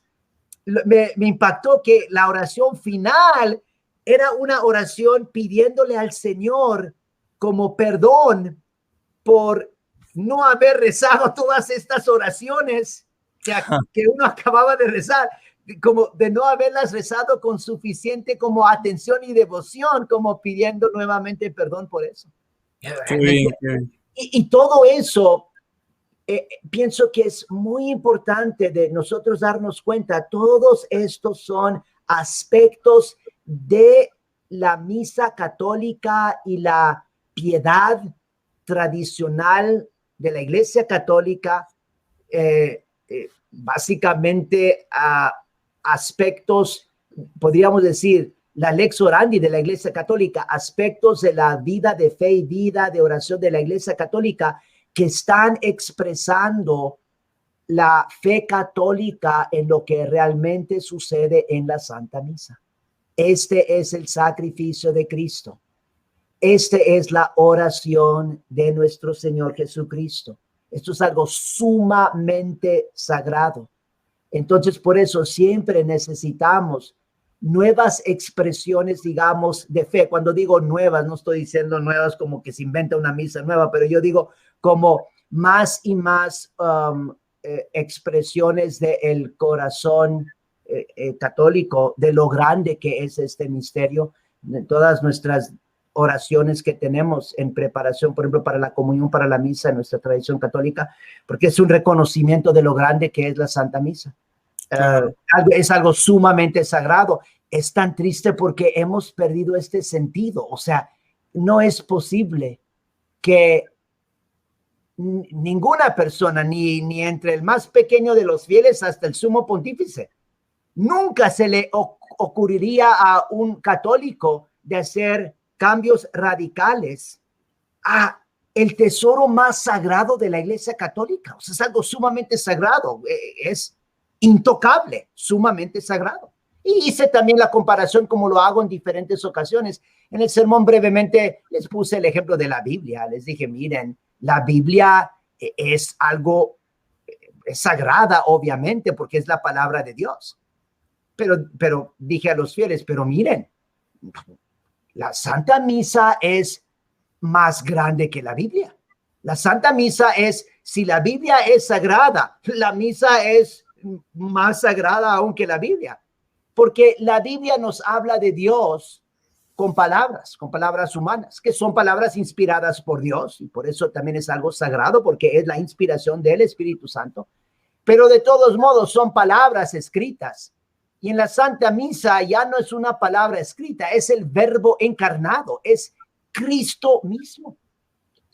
me impactó que la oración final era una oración pidiéndole al Señor como perdón por no haber rezado todas estas oraciones que uno acababa de rezar, como de no haberlas rezado con suficiente como atención y devoción, como pidiendo nuevamente perdón por eso. Qué bien, qué bien. Y todo eso, pienso que es muy importante de nosotros darnos cuenta. Todos estos son aspectos de la misa católica y la piedad tradicional de la Iglesia Católica, básicamente aspectos, podríamos decir, la lex orandi de la Iglesia Católica, aspectos de la vida de fe y vida de oración de la Iglesia Católica que están expresando la fe católica en lo que realmente sucede en la Santa Misa. Este es el sacrificio de Cristo. Este es la oración de nuestro Señor Jesucristo. Esto es algo sumamente sagrado. Entonces, por eso siempre necesitamos nuevas expresiones, digamos, de fe. Cuando digo nuevas, no estoy diciendo nuevas como que se inventa una misa nueva, pero yo digo como más y más expresiones del corazón católico, de lo grande que es este misterio, de todas nuestras oraciones que tenemos en preparación, por ejemplo, para la comunión, para la misa, en nuestra tradición católica, porque es un reconocimiento de lo grande que es la Santa Misa. Claro. Es algo sumamente sagrado. Es tan triste porque hemos perdido este sentido. O sea, no es posible que ninguna persona, ni entre el más pequeño de los fieles hasta el sumo pontífice, nunca se le ocurriría a un católico de hacer cambios radicales a el tesoro más sagrado de la Iglesia Católica. O sea, es algo sumamente sagrado, es intocable, sumamente sagrado. Y hice también la comparación, como lo hago en diferentes ocasiones. En el sermón brevemente les puse el ejemplo de la Biblia. Les dije, miren, la Biblia es algo es sagrada, obviamente, porque es la palabra de Dios. Pero dije a los fieles, pero miren, la Santa Misa es más grande que la Biblia. La Santa Misa es, si la Biblia es sagrada, la misa es más sagrada aún que la Biblia, porque la Biblia nos habla de Dios con palabras humanas, que son palabras inspiradas por Dios, y por eso también es algo sagrado, porque es la inspiración del Espíritu Santo, pero de todos modos son palabras escritas. Y en la Santa Misa ya no es una palabra escrita, es el Verbo encarnado, es Cristo mismo,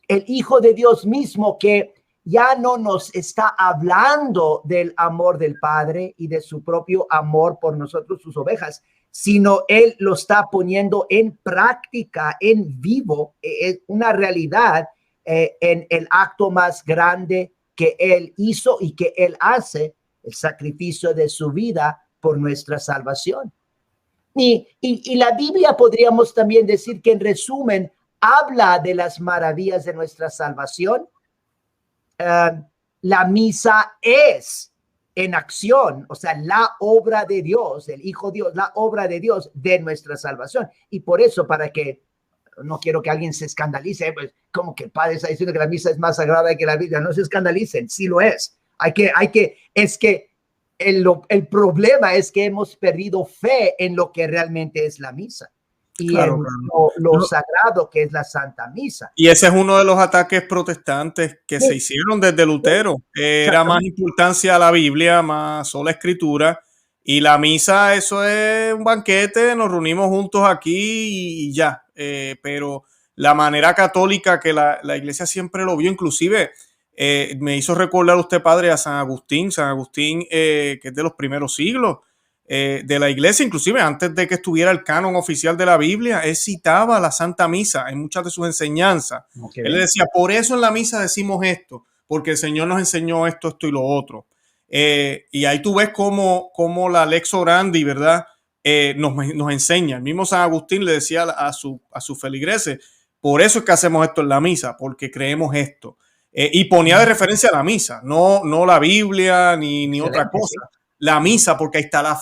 el Hijo de Dios mismo, que ya no nos está hablando del amor del Padre y de su propio amor por nosotros, sus ovejas, sino Él lo está poniendo en práctica, en vivo, es una realidad en el acto más grande que Él hizo y que Él hace, el sacrificio de su vida por nuestra salvación. Y la Biblia, podríamos también decir que en resumen habla de las maravillas de nuestra salvación. La misa es en acción, o sea, la obra de Dios, el Hijo Dios, la obra de Dios de nuestra salvación. Y por eso, para que no quiero que alguien se escandalice, pues como que el Padre está diciendo que la misa es más sagrada que la Biblia, no se escandalicen, sí lo es. Es que el problema es que hemos perdido fe en lo que realmente es la misa y claro, en lo sagrado que es la Santa Misa. Y ese es uno de los ataques protestantes que se hicieron desde Lutero. Era más importancia a la Biblia, más sola escritura, y la misa, eso es un banquete, nos reunimos juntos aquí y ya. Pero la manera católica que la Iglesia siempre lo vio, inclusive me hizo recordar usted, padre, a San Agustín, que es de los primeros siglos. de la iglesia, inclusive antes de que estuviera el canon oficial de la Biblia, él citaba la Santa Misa en muchas de sus enseñanzas. Okay. Él le decía, por eso en la misa decimos esto, porque el Señor nos enseñó esto, esto y lo otro. Y ahí tú ves cómo la Lex Orandi, ¿verdad? Nos enseña. El mismo San Agustín le decía a sus feligreses, por eso es que hacemos esto en la misa, porque creemos esto. Y ponía de referencia a la misa, no la Biblia ni otra cosa. Sí. La misa, porque ahí está la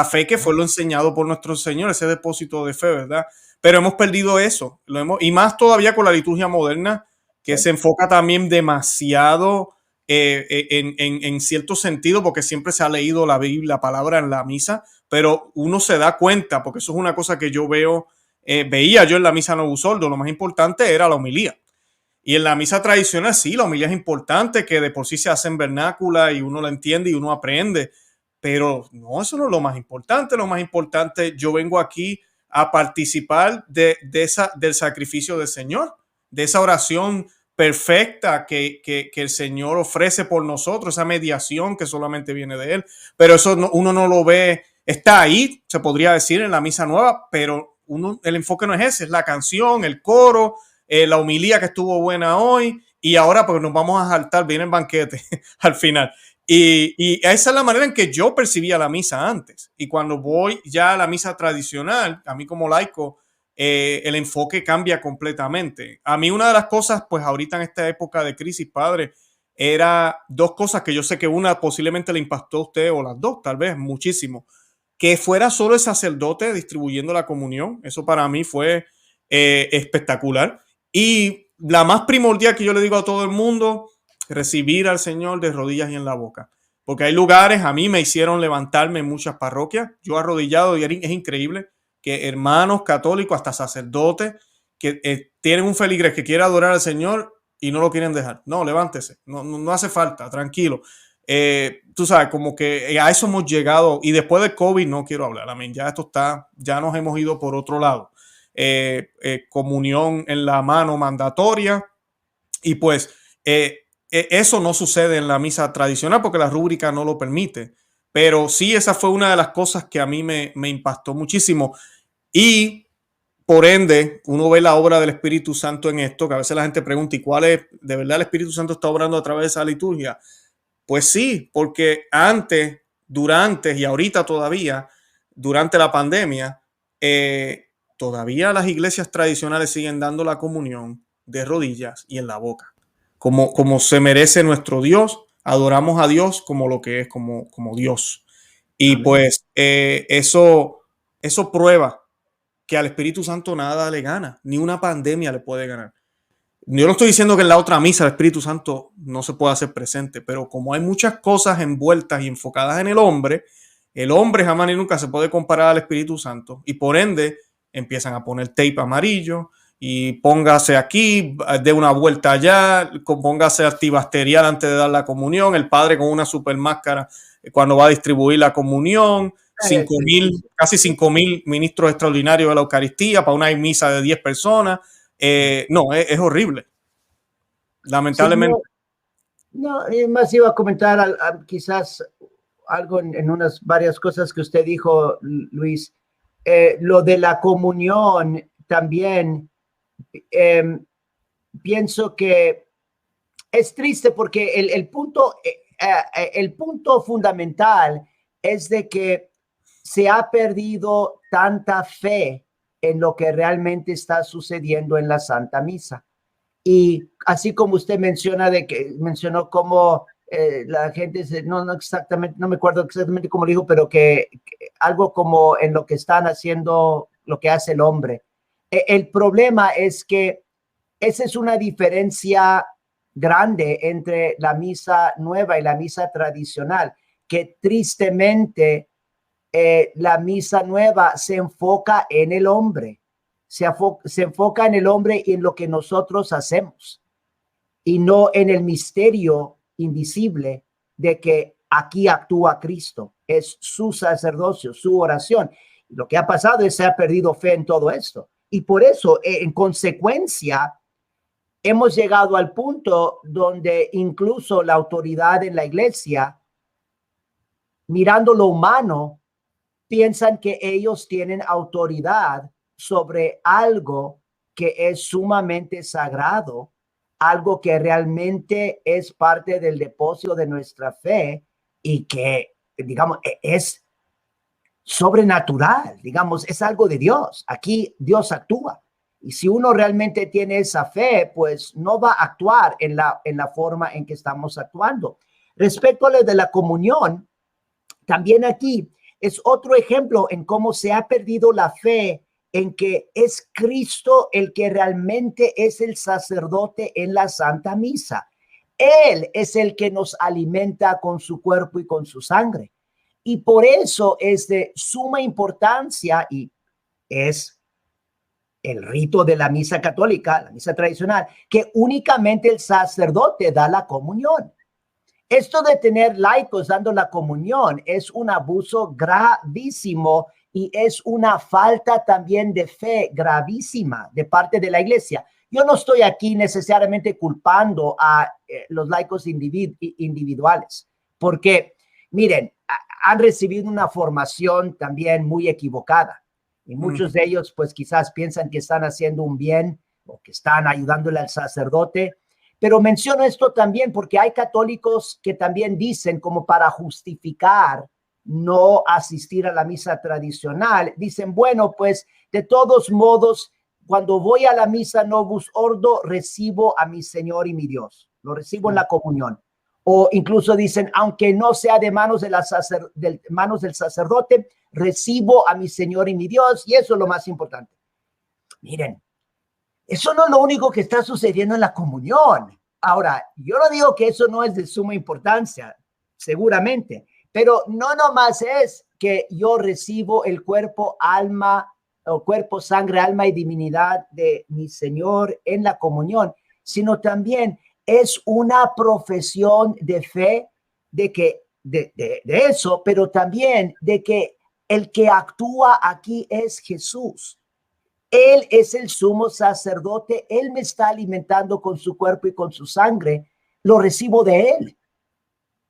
fe que fue lo enseñado por nuestro Señor, ese depósito de fe, ¿verdad? Pero hemos perdido eso, y más todavía con la liturgia moderna, que se enfoca también demasiado en cierto sentido, porque siempre se ha leído la Biblia, la palabra en la misa, pero uno se da cuenta, porque eso es una cosa que yo veía yo en la misa Novus Ordo, lo más importante era la homilía. Y en la misa tradicional sí, la homilía es importante, que de por sí se hace en vernácula y uno la entiende y uno aprende, pero no, eso no es lo más importante. Lo más importante, yo vengo aquí a participar del sacrificio del Señor, de esa oración perfecta que el Señor ofrece por nosotros, esa mediación que solamente viene de Él. Pero eso uno no lo ve, está ahí, se podría decir, en la misa nueva, pero el enfoque no es ese, es la canción, el coro, la homilía que estuvo buena hoy, y ahora pues nos vamos a saltar, viene el banquete al final. Y esa es la manera en que yo percibía la misa antes. Y cuando voy ya a la misa tradicional, a mí como laico, el enfoque cambia completamente. A mí una de las cosas, pues ahorita en esta época de crisis, padre, era dos cosas que yo sé que una posiblemente le impactó a usted, o las dos, tal vez, muchísimo. Que fuera solo el sacerdote distribuyendo la comunión. Eso para mí fue espectacular. Y la más primordial que yo le digo a todo el mundo, recibir al Señor de rodillas y en la boca. Porque hay lugares, a mí me hicieron levantarme en muchas parroquias, yo arrodillado, y es increíble que hermanos católicos, hasta sacerdotes, que tienen un feligres que quiere adorar al Señor y no lo quieren dejar. No, levántese, no hace falta, tranquilo. Tú sabes, como que a eso hemos llegado, y después del COVID no quiero hablar, amén, ya nos hemos ido por otro lado. Comunión en la mano mandatoria, y pues eso no sucede en la misa tradicional porque la rúbrica no lo permite, pero sí, esa fue una de las cosas que a mí me impactó muchísimo, y por ende uno ve la obra del Espíritu Santo en esto, que a veces la gente pregunta, ¿y cuál es? ¿De verdad el Espíritu Santo está obrando a través de esa liturgia? Pues sí, porque antes, durante y ahorita todavía, durante la pandemia, todavía las iglesias tradicionales siguen dando la comunión de rodillas y en la boca. Como se merece nuestro Dios, adoramos a Dios como lo que es, como Dios. Y amén. Pues eso prueba que al Espíritu Santo nada le gana, ni una pandemia le puede ganar. Yo no estoy diciendo que en la otra misa el Espíritu Santo no se pueda hacer presente, pero como hay muchas cosas envueltas y enfocadas en el hombre jamás ni nunca se puede comparar al Espíritu Santo, y por ende empiezan a poner tape amarillo, y póngase aquí, dé una vuelta allá, póngase antibacterial antes de dar la comunión, el padre con una super máscara cuando va a distribuir la comunión, casi 5,000 ministros extraordinarios de la Eucaristía para una misa de 10 personas. No, es horrible, lamentablemente. Sí, no, más iba a comentar quizás algo en unas varias cosas que usted dijo, Luis. Lo de la comunión también. Pienso que es triste porque el punto fundamental es de que se ha perdido tanta fe en lo que realmente está sucediendo en la Santa Misa. Y así como usted mencionó cómo la gente, no exactamente, no me acuerdo exactamente cómo lo dijo, pero que algo como en lo que están haciendo, lo que hace el hombre. El problema es que esa es una diferencia grande entre la misa nueva y la misa tradicional, que tristemente la misa nueva se enfoca en el hombre, se enfoca en el hombre y en lo que nosotros hacemos, y no en el misterio invisible de que aquí actúa Cristo, es su sacerdocio, su oración. Lo que ha pasado es que se ha perdido fe en todo esto. Y por eso, en consecuencia, hemos llegado al punto donde incluso la autoridad en la iglesia, mirando lo humano, piensan que ellos tienen autoridad sobre algo que es sumamente sagrado, algo que realmente es parte del depósito de nuestra fe y que, digamos, es sobrenatural, digamos, es algo de Dios. Aquí Dios actúa. Y si uno realmente tiene esa fe, pues no va a actuar en la forma en que estamos actuando. Respecto a lo de la comunión, también aquí es otro ejemplo en cómo se ha perdido la fe en que es Cristo el que realmente es el sacerdote en la Santa Misa. Él es el que nos alimenta con su cuerpo y con su sangre. Y por eso es de suma importancia y es el rito de la misa católica, la misa tradicional, que únicamente el sacerdote da la comunión. Esto de tener laicos dando la comunión es un abuso gravísimo y es una falta también de fe gravísima de parte de la iglesia. Yo no estoy aquí necesariamente culpando a los laicos individuales, porque miren, han recibido una formación también muy equivocada y muchos de ellos pues quizás piensan que están haciendo un bien o que están ayudándole al sacerdote. Pero menciono esto también porque hay católicos que también dicen, como para justificar no asistir a la misa tradicional, dicen, bueno, pues de todos modos, cuando voy a la misa Novus Ordo, recibo a mi Señor y mi Dios, lo recibo en la comunión. O incluso dicen, aunque no sea de manos, manos del sacerdote, recibo a mi Señor y mi Dios, y eso es lo más importante. Miren, eso no es lo único que está sucediendo en la comunión. Ahora, yo no digo que eso no es de suma importancia, seguramente, pero no nomás es que yo recibo el cuerpo, alma, o cuerpo, sangre, alma y divinidad de mi Señor en la comunión, sino también es una profesión de fe de que de eso, pero también de que el que actúa aquí es Jesús. Él es el sumo sacerdote, Él me está alimentando con su cuerpo y con su sangre, lo recibo de Él.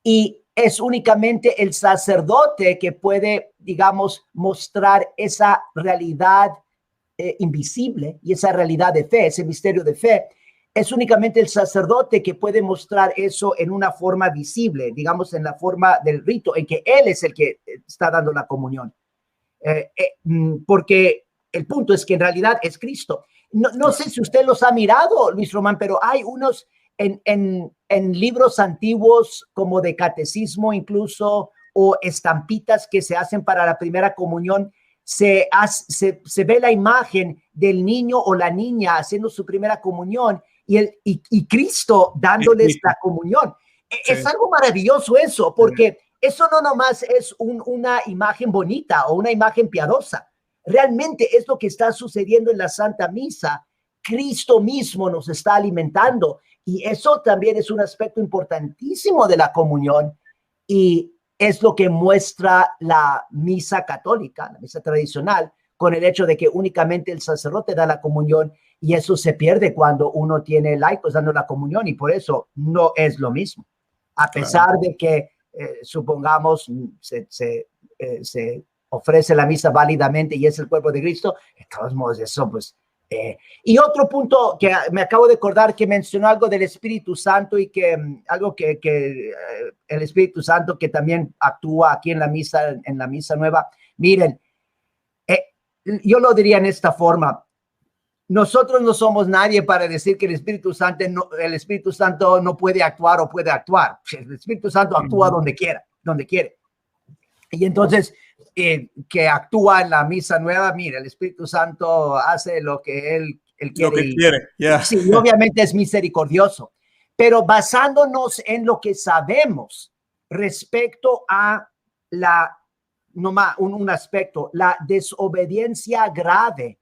Y es únicamente el sacerdote que puede, digamos, mostrar esa realidad invisible y esa realidad de fe, ese misterio de fe. Es únicamente el sacerdote que puede mostrar eso en una forma visible, digamos, en la forma del rito, en que Él es el que está dando la comunión. Porque el punto es que en realidad es Cristo. No sé si usted los ha mirado, Luis Román, pero hay unos en libros antiguos como de catecismo incluso, o estampitas que se hacen para la primera comunión. Se ve la imagen del niño o la niña haciendo su primera comunión y Cristo dándoles la comunión. Sí. Es algo maravilloso eso, porque eso no nomás es una imagen bonita o una imagen piadosa. Realmente es lo que está sucediendo en la Santa Misa. Cristo mismo nos está alimentando y eso también es un aspecto importantísimo de la comunión y es lo que muestra la misa católica, la misa tradicional, con el hecho de que únicamente el sacerdote da la comunión y eso se pierde cuando uno tiene laicos dando la comunión y por eso no es lo mismo. A pesar de que, supongamos, se ofrece la misa válidamente y es el cuerpo de Cristo, de todos modos eso pues. Y otro punto que me acabo de acordar que mencionó algo del Espíritu Santo y que algo que el Espíritu Santo que también actúa aquí en la misa nueva. Miren, yo lo diría en esta forma. Nosotros no somos nadie para decir que el Espíritu Santo no puede actuar o puede actuar. El Espíritu Santo actúa donde quiera, donde quiere. Y entonces, que actúa en la misa nueva, mira, el Espíritu Santo hace lo que él quiere. Lo que quiere, yeah. Sí, obviamente es misericordioso. Pero basándonos en lo que sabemos respecto a un aspecto, la desobediencia grave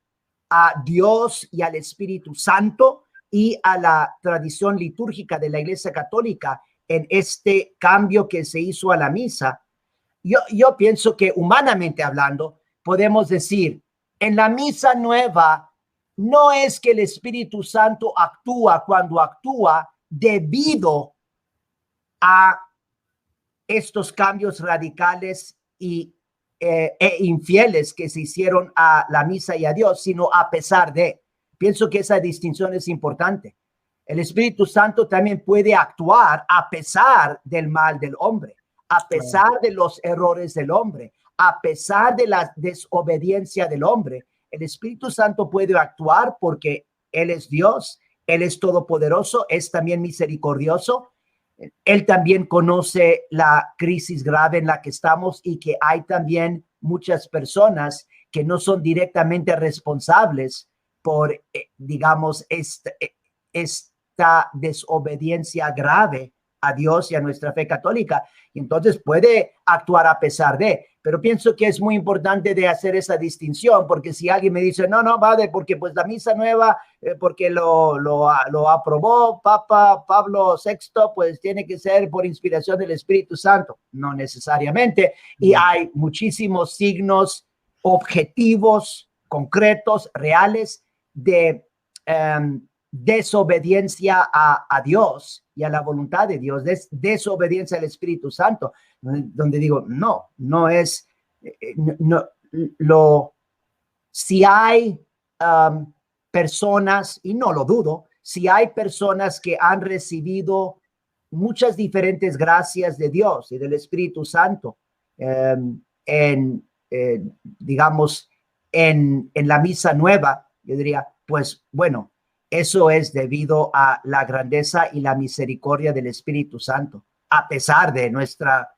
a Dios y al Espíritu Santo y a la tradición litúrgica de la Iglesia Católica en este cambio que se hizo a la misa, yo pienso que humanamente hablando, podemos decir, en la misa nueva, no es que el Espíritu Santo actúa cuando actúa debido a estos cambios radicales y e infieles que se hicieron a la misa y a Dios, sino a pesar de. Pienso que esa distinción es importante. El Espíritu Santo también puede actuar a pesar del mal del hombre, a pesar de los errores del hombre, a pesar de la desobediencia del hombre. El Espíritu Santo puede actuar porque Él es Dios, Él es todopoderoso, es también misericordioso. Él también conoce la crisis grave en la que estamos y que hay también muchas personas que no son directamente responsables por, digamos, esta desobediencia grave a Dios y a nuestra fe católica. Y entonces puede actuar a pesar de. Pero pienso que es muy importante de hacer esa distinción, porque si alguien me dice, no, padre, porque pues la misa nueva, porque lo aprobó Papa Pablo VI, pues tiene que ser por inspiración del Espíritu Santo. No necesariamente. Y hay muchísimos signos objetivos, concretos, reales de desobediencia a Dios y a la voluntad de Dios, desobediencia al Espíritu Santo, donde digo, no es, si hay personas, y no lo dudo, si hay personas que han recibido muchas diferentes gracias de Dios y del Espíritu Santo, digamos, en la misa nueva, yo diría, pues bueno, eso es debido a la grandeza y la misericordia del Espíritu Santo, a pesar de nuestra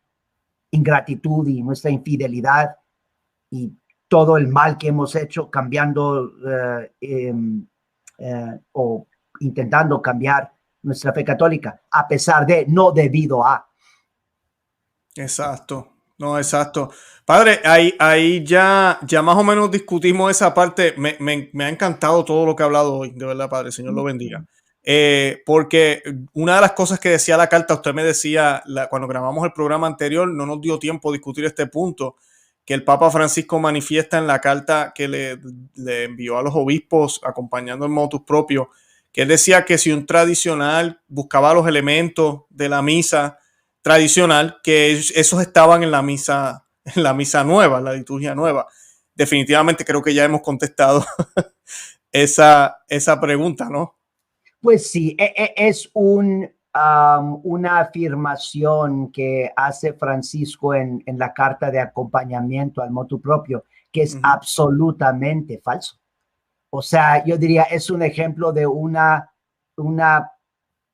ingratitud y nuestra infidelidad y todo el mal que hemos hecho cambiando o intentando cambiar nuestra fe católica, a pesar de, no debido a. Exacto. No, exacto. Padre, ahí ya más o menos discutimos esa parte. Me ha encantado todo lo que ha hablado hoy, de verdad, Padre, Señor lo bendiga. Porque una de las cosas que decía la carta, usted me decía, cuando grabamos el programa anterior, no nos dio tiempo a discutir este punto, que el Papa Francisco manifiesta en la carta que le envió a los obispos, acompañando el motus propio, que él decía que si un tradicional buscaba los elementos de la misa tradicional, que esos estaban en la misa nueva, la liturgia nueva. Definitivamente creo que ya hemos contestado esa pregunta, ¿no? Pues sí, es una afirmación que hace Francisco en la carta de acompañamiento al motu propio, que es absolutamente falso. O sea, yo diría, es un ejemplo de una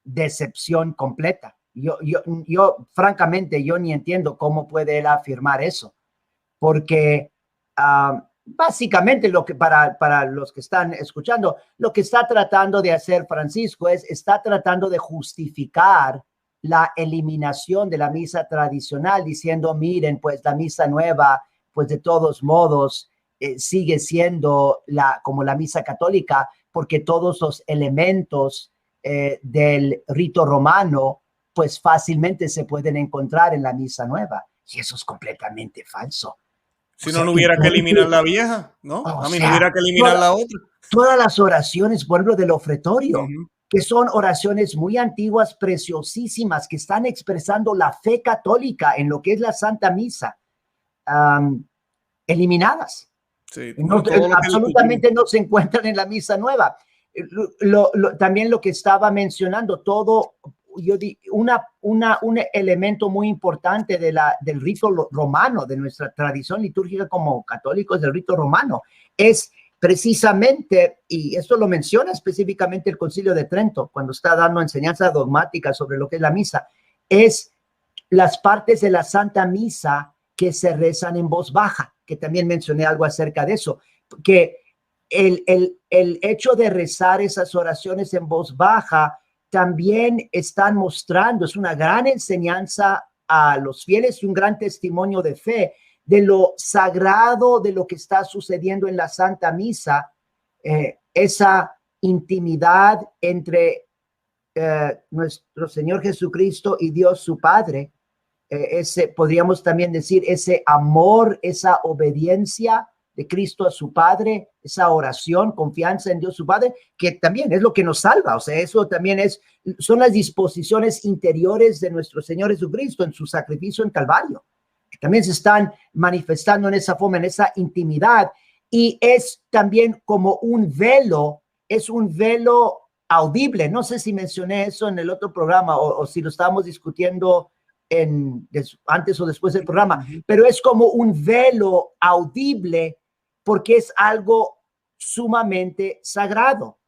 decepción completa. Yo francamente, yo ni entiendo cómo puede él afirmar eso, porque básicamente lo que para los que están escuchando, lo que está tratando de hacer Francisco está tratando de justificar la eliminación de la misa tradicional, diciendo, miren, pues la misa nueva, pues de todos modos sigue siendo como la misa católica, porque todos los elementos del rito romano pues fácilmente se pueden encontrar en la misa nueva. Y eso es completamente falso. Si no hubiera que eliminar la vieja, ¿no? No hubiera que eliminar la otra. Todas las oraciones, por ejemplo, del ofretorio, que son oraciones muy antiguas, preciosísimas, que están expresando la fe católica en lo que es la Santa Misa, eliminadas. Sí, absolutamente no se encuentran en la misa nueva. También lo que estaba mencionando, todo, un elemento muy importante del rito romano, de nuestra tradición litúrgica como católicos del rito romano, es precisamente, y esto lo menciona específicamente el Concilio de Trento, cuando está dando enseñanza dogmática sobre lo que es la misa, es las partes de la Santa Misa que se rezan en voz baja, que también mencioné algo acerca de eso, que el hecho de rezar esas oraciones en voz baja también están mostrando, es una gran enseñanza a los fieles y un gran testimonio de fe de lo sagrado de lo que está sucediendo en la Santa Misa, esa intimidad entre nuestro Señor Jesucristo y Dios su Padre, podríamos también decir ese amor, esa obediencia de Cristo a su Padre, esa oración, confianza en Dios su Padre, que también es lo que nos salva. O sea, eso también son las disposiciones interiores de nuestro Señor Jesucristo en su sacrificio en Calvario. que también se están manifestando en esa forma, en esa intimidad. Y es también como un velo, es un velo audible. No sé si mencioné eso en el otro programa o si lo estábamos discutiendo antes o después del programa, pero es como un velo audible porque es algo sumamente sagrado.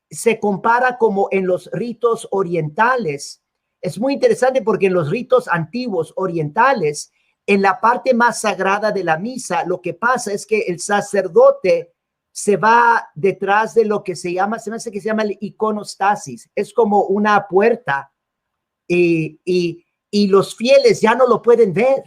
Se compara como en los ritos orientales. Es muy interesante porque en los ritos antiguos orientales, en la parte más sagrada de la misa, lo que pasa es que el sacerdote se va detrás de lo que se llama el iconostasis. Es como una puerta y los fieles ya no lo pueden ver.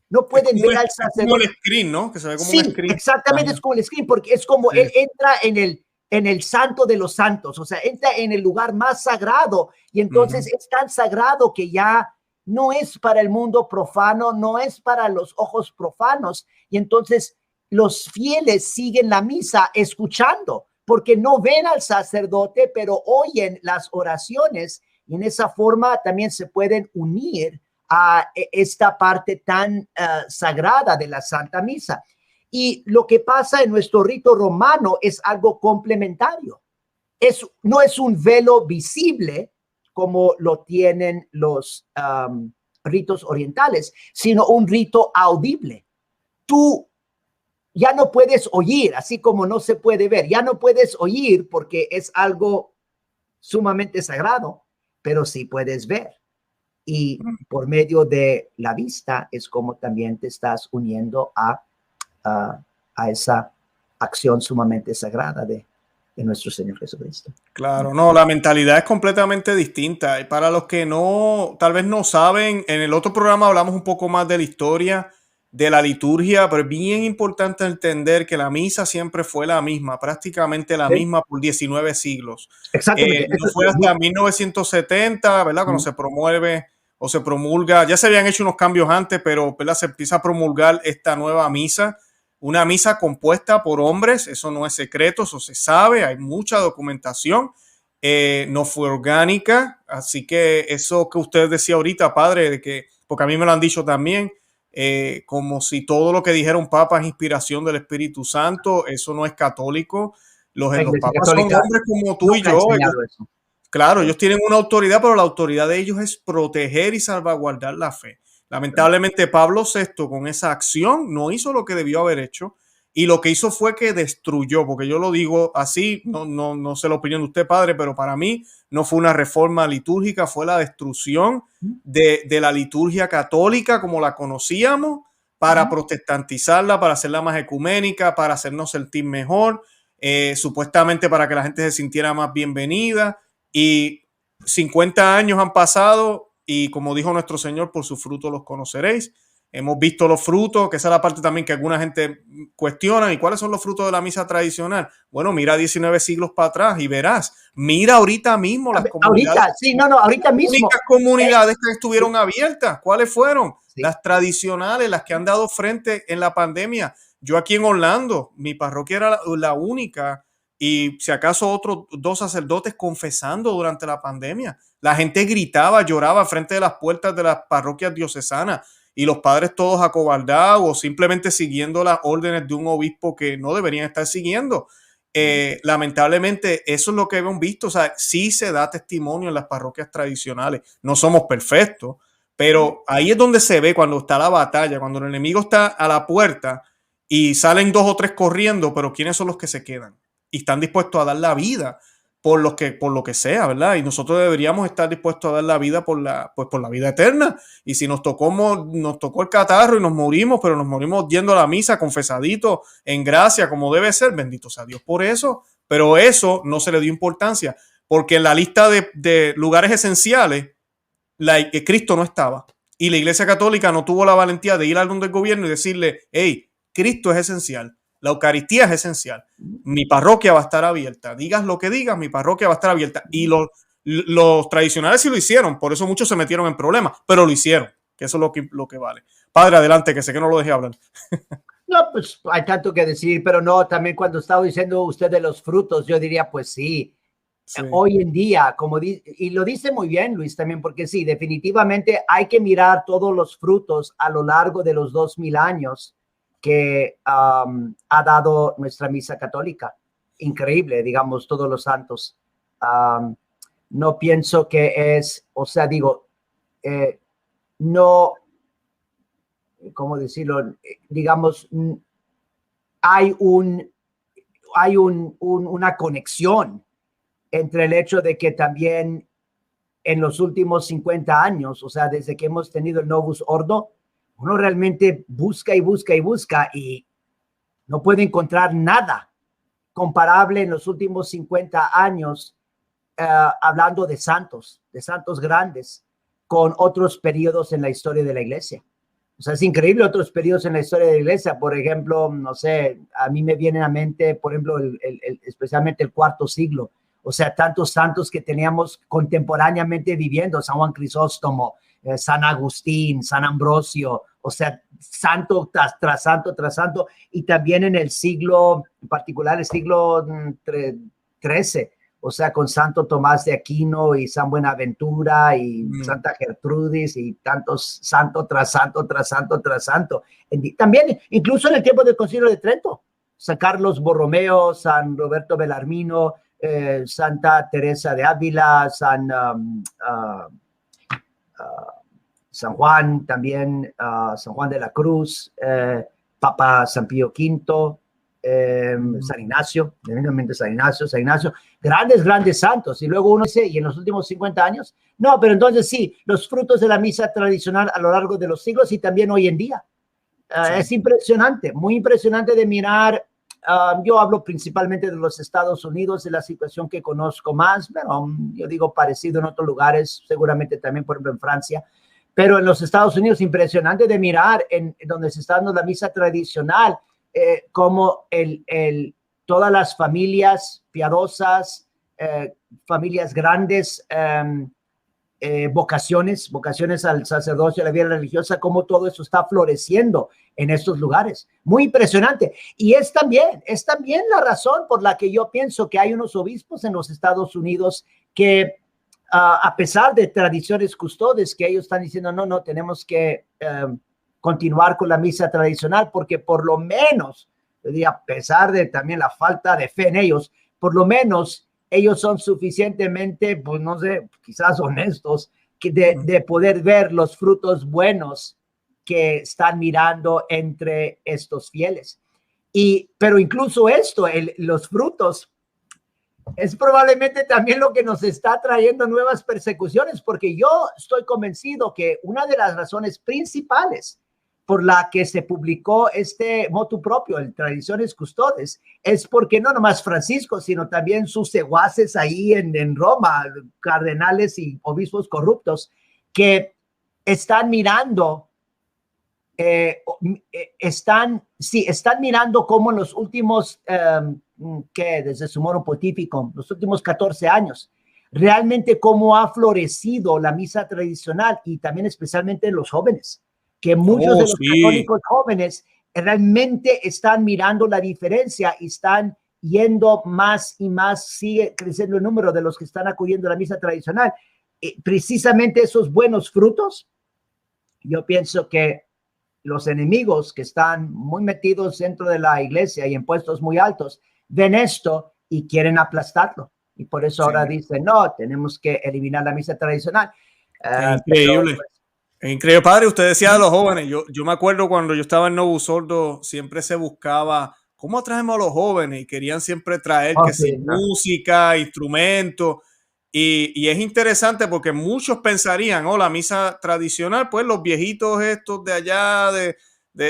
No pueden ver al sacerdote. Es como el screen, ¿no? Que se ve como un screen. Exactamente, es como el screen, porque es como él entra en el santo de los santos, o sea, entra en el lugar más sagrado y entonces es tan sagrado que ya no es para el mundo profano, no es para los ojos profanos y entonces los fieles siguen la misa escuchando porque no ven al sacerdote, pero oyen las oraciones y en esa forma también se pueden unir a esta parte tan sagrada de la Santa Misa. Y lo que pasa en nuestro rito romano es algo complementario. No es un velo visible como lo tienen los ritos orientales, sino un rito audible. Tú ya no puedes oír, así como no se puede ver. Ya no puedes oír porque es algo sumamente sagrado, pero sí puedes ver. Y por medio de la vista es como también te estás uniendo a esa acción sumamente sagrada de nuestro Señor Jesucristo. Claro, no, la mentalidad es completamente distinta. Y para los que no, tal vez no saben, en el otro programa hablamos un poco más de la historia de la liturgia, pero es bien importante entender que la misa siempre fue la misma, prácticamente la misma por 19 siglos. Exactamente. No fue hasta 1970, ¿verdad? Cuando se promueve o se promulga, ya se habían hecho unos cambios antes, pero ¿verdad? Se empieza a promulgar esta nueva misa, una misa compuesta por hombres, eso no es secreto, eso se sabe, hay mucha documentación, no fue orgánica, así que eso que usted decía ahorita, padre, de que, porque a mí me lo han dicho también, como si todo lo que dijera un papa es inspiración del Espíritu Santo, eso no es católico. Los papas son hombres como tú y yo. Claro, ellos tienen una autoridad, pero la autoridad de ellos es proteger y salvaguardar la fe. Lamentablemente Pablo VI con esa acción no hizo lo que debió haber hecho y lo que hizo fue que destruyó, porque yo lo digo así, no sé la opinión de usted, padre, pero para mí no fue una reforma litúrgica, fue la destrucción de la liturgia católica como la conocíamos para protestantizarla, para hacerla más ecuménica, para hacernos sentir mejor, supuestamente para que la gente se sintiera más bienvenida. Y 50 años han pasado y como dijo nuestro Señor, por sus frutos los conoceréis. Hemos visto los frutos, que esa es la parte también que alguna gente cuestiona. ¿Y cuáles son los frutos de la misa tradicional? Bueno, mira 19 siglos para atrás y verás. Mira ahorita mismo las comunidades. Ahorita, sí, ahorita mismo. Las únicas comunidades que estuvieron abiertas, ¿cuáles fueron? Sí. Las tradicionales, las que han dado frente en la pandemia. Yo aquí en Orlando, mi parroquia era la única y si acaso otros 2 sacerdotes confesando durante la pandemia. La gente gritaba, lloraba frente de las puertas de las parroquias diocesanas y los padres todos acobardados o simplemente siguiendo las órdenes de un obispo que no deberían estar siguiendo. Lamentablemente eso es lo que hemos visto. O sea, sí se da testimonio en las parroquias tradicionales. No somos perfectos, pero ahí es donde se ve cuando está la batalla, cuando el enemigo está a la puerta y salen 2 o 3 corriendo, pero ¿quiénes son los que se quedan? Y están dispuestos a dar la vida por lo que sea, ¿verdad? Y nosotros deberíamos estar dispuestos a dar la vida por la vida eterna. Y si nos tocó el catarro y nos morimos, pero nos morimos yendo a la misa confesadito, en gracia, como debe ser, bendito sea Dios por eso. Pero eso no se le dio importancia, porque en la lista de lugares esenciales, Cristo no estaba. Y la Iglesia Católica no tuvo la valentía de ir al donde el gobierno y decirle, hey, Cristo es esencial. La Eucaristía es esencial. Mi parroquia va a estar abierta. Digas lo que digas, mi parroquia va a estar abierta. Y los tradicionales sí lo hicieron. Por eso muchos se metieron en problemas. Pero lo hicieron. Que eso es lo que vale. Padre, adelante, que sé que no lo dejé hablar. No, pues hay tanto que decir. Pero no, también cuando estaba diciendo usted de los frutos, yo diría, pues sí. Sí. Hoy en día, y lo dice muy bien Luis también, porque sí, definitivamente hay que mirar todos los frutos a lo largo de los 2000 años que ha dado nuestra misa católica. Increíble, digamos, todos los santos. No pienso que es, o sea, digo, no, ¿cómo decirlo? Digamos, hay una conexión entre el hecho de que también en los últimos 50 años, o sea, desde que hemos tenido el Novus Ordo, uno realmente busca y busca y busca y no puede encontrar nada comparable en los últimos 50 años, hablando de santos grandes, con otros periodos en la historia de la iglesia. O sea, es increíble otros periodos en la historia de la iglesia. Por ejemplo, no sé, a mí me viene a mente, por ejemplo, especialmente el cuarto siglo. O sea, tantos santos que teníamos contemporáneamente viviendo, San Juan Crisóstomo, San Agustín, San Ambrosio, o sea, santo tras santo tras santo, y también en el siglo, en particular el siglo XIII, o sea, con Santo Tomás de Aquino y San Buenaventura y Santa Gertrudis y tantos santo tras santo tras santo tras santo. También, incluso en el tiempo del Concilio de Trento, San Carlos Borromeo, San Roberto Belarmino, Santa Teresa de Ávila, San Juan también, San Juan de la Cruz, Papa San Pío V, San Ignacio, evidentemente San Ignacio, grandes santos. Y luego uno dice, y en los últimos 50 años, no, pero entonces sí, los frutos de la misa tradicional a lo largo de los siglos y también hoy en día. Sí. Es impresionante, muy impresionante de mirar. Yo hablo principalmente de los Estados Unidos, de la situación que conozco más, pero yo digo parecido en otros lugares, seguramente también, por ejemplo, en Francia. Pero en los Estados Unidos, impresionante de mirar en donde se está dando la misa tradicional, como todas las familias piadosas, familias grandes, vocaciones al sacerdocio, a la vida religiosa, cómo todo eso está floreciendo en estos lugares. Muy impresionante. Y es también la razón por la que yo pienso que hay unos obispos en los Estados Unidos que, a pesar de tradiciones custodes, que ellos están diciendo, no, tenemos que continuar con la misa tradicional, porque por lo menos, a pesar de también la falta de fe en ellos, por lo menos ellos son suficientemente, pues no sé, quizás honestos, de poder ver los frutos buenos que están mirando entre estos fieles. Pero incluso esto, los frutos, es probablemente también lo que nos está trayendo nuevas persecuciones, porque yo estoy convencido que una de las razones principales por la que se publicó este motu propio, el Tradiciones Custodes, es porque no nomás Francisco, sino también sus secuaces ahí en Roma, cardenales y obispos corruptos, que están mirando, están mirando cómo en los últimos, desde su moro pontífico, los últimos 14 años, realmente cómo ha florecido la misa tradicional y también especialmente los jóvenes, que muchos de los católicos jóvenes realmente están mirando la diferencia y están yendo más y más, sigue creciendo el número de los que están acudiendo a la misa tradicional. Precisamente esos buenos frutos, yo pienso que los enemigos que están muy metidos dentro de la iglesia y en puestos muy altos, ven esto y quieren aplastarlo. Y por eso ahora dicen, no, tenemos que eliminar la misa tradicional. Increíble. Es increíble, padre. Usted decía de los jóvenes. Yo me acuerdo cuando yo estaba en Novus Ordo, siempre se buscaba cómo atraemos a los jóvenes y querían siempre traer música, instrumentos. Y es interesante porque muchos pensarían, la misa tradicional, pues los viejitos estos de allá,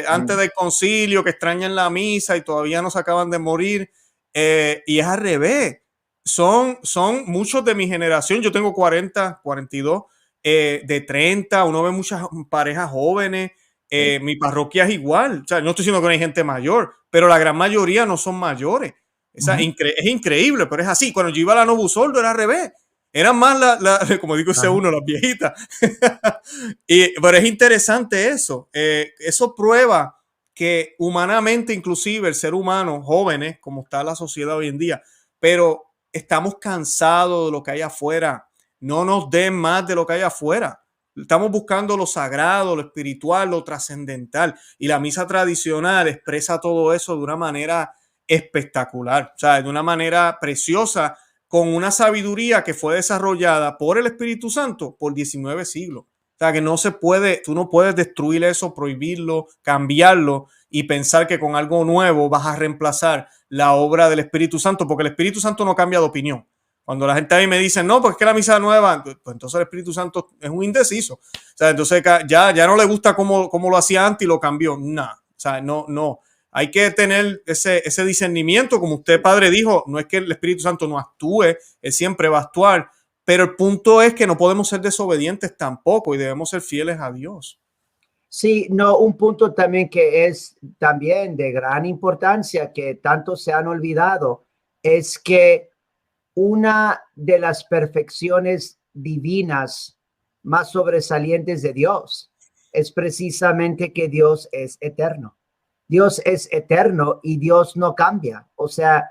antes del concilio, que extrañan la misa y todavía no se acaban de morir. Y es al revés. Son muchos de mi generación. Yo tengo 40, 42. De 30, uno ve muchas parejas jóvenes. Mi parroquia es igual. O sea, no estoy diciendo que no hay gente mayor, pero la gran mayoría no son mayores. Es increíble, pero es así. Cuando yo iba a la Novus Ordo era al revés. Eran más como digo ese uno, las viejitas. Pero es interesante eso. Eso prueba que humanamente, inclusive el ser humano, jóvenes, como está la sociedad hoy en día, pero estamos cansados de lo que hay afuera. No nos den más de lo que hay afuera. Estamos buscando lo sagrado, lo espiritual, lo trascendental. Y la misa tradicional expresa todo eso de una manera espectacular, o sea, de una manera preciosa, con una sabiduría que fue desarrollada por el Espíritu Santo por 19 siglos. O sea, que no se puede, tú no puedes destruir eso, prohibirlo, cambiarlo y pensar que con algo nuevo vas a reemplazar la obra del Espíritu Santo, porque el Espíritu Santo no cambia de opinión. Cuando la gente a mí me dice, no, porque es que la misa nueva, pues entonces el Espíritu Santo es un indeciso. O sea, entonces ya no le gusta cómo lo hacía antes y lo cambió. No, o sea, no. Hay que tener ese discernimiento, como usted, padre, dijo, no es que el Espíritu Santo no actúe, él siempre va a actuar, pero el punto es que no podemos ser desobedientes tampoco y debemos ser fieles a Dios. Sí, no, un punto también que es también de gran importancia que tanto se han olvidado es que una de las perfecciones divinas más sobresalientes de Dios es precisamente que Dios es eterno. Dios es eterno y Dios no cambia. O sea,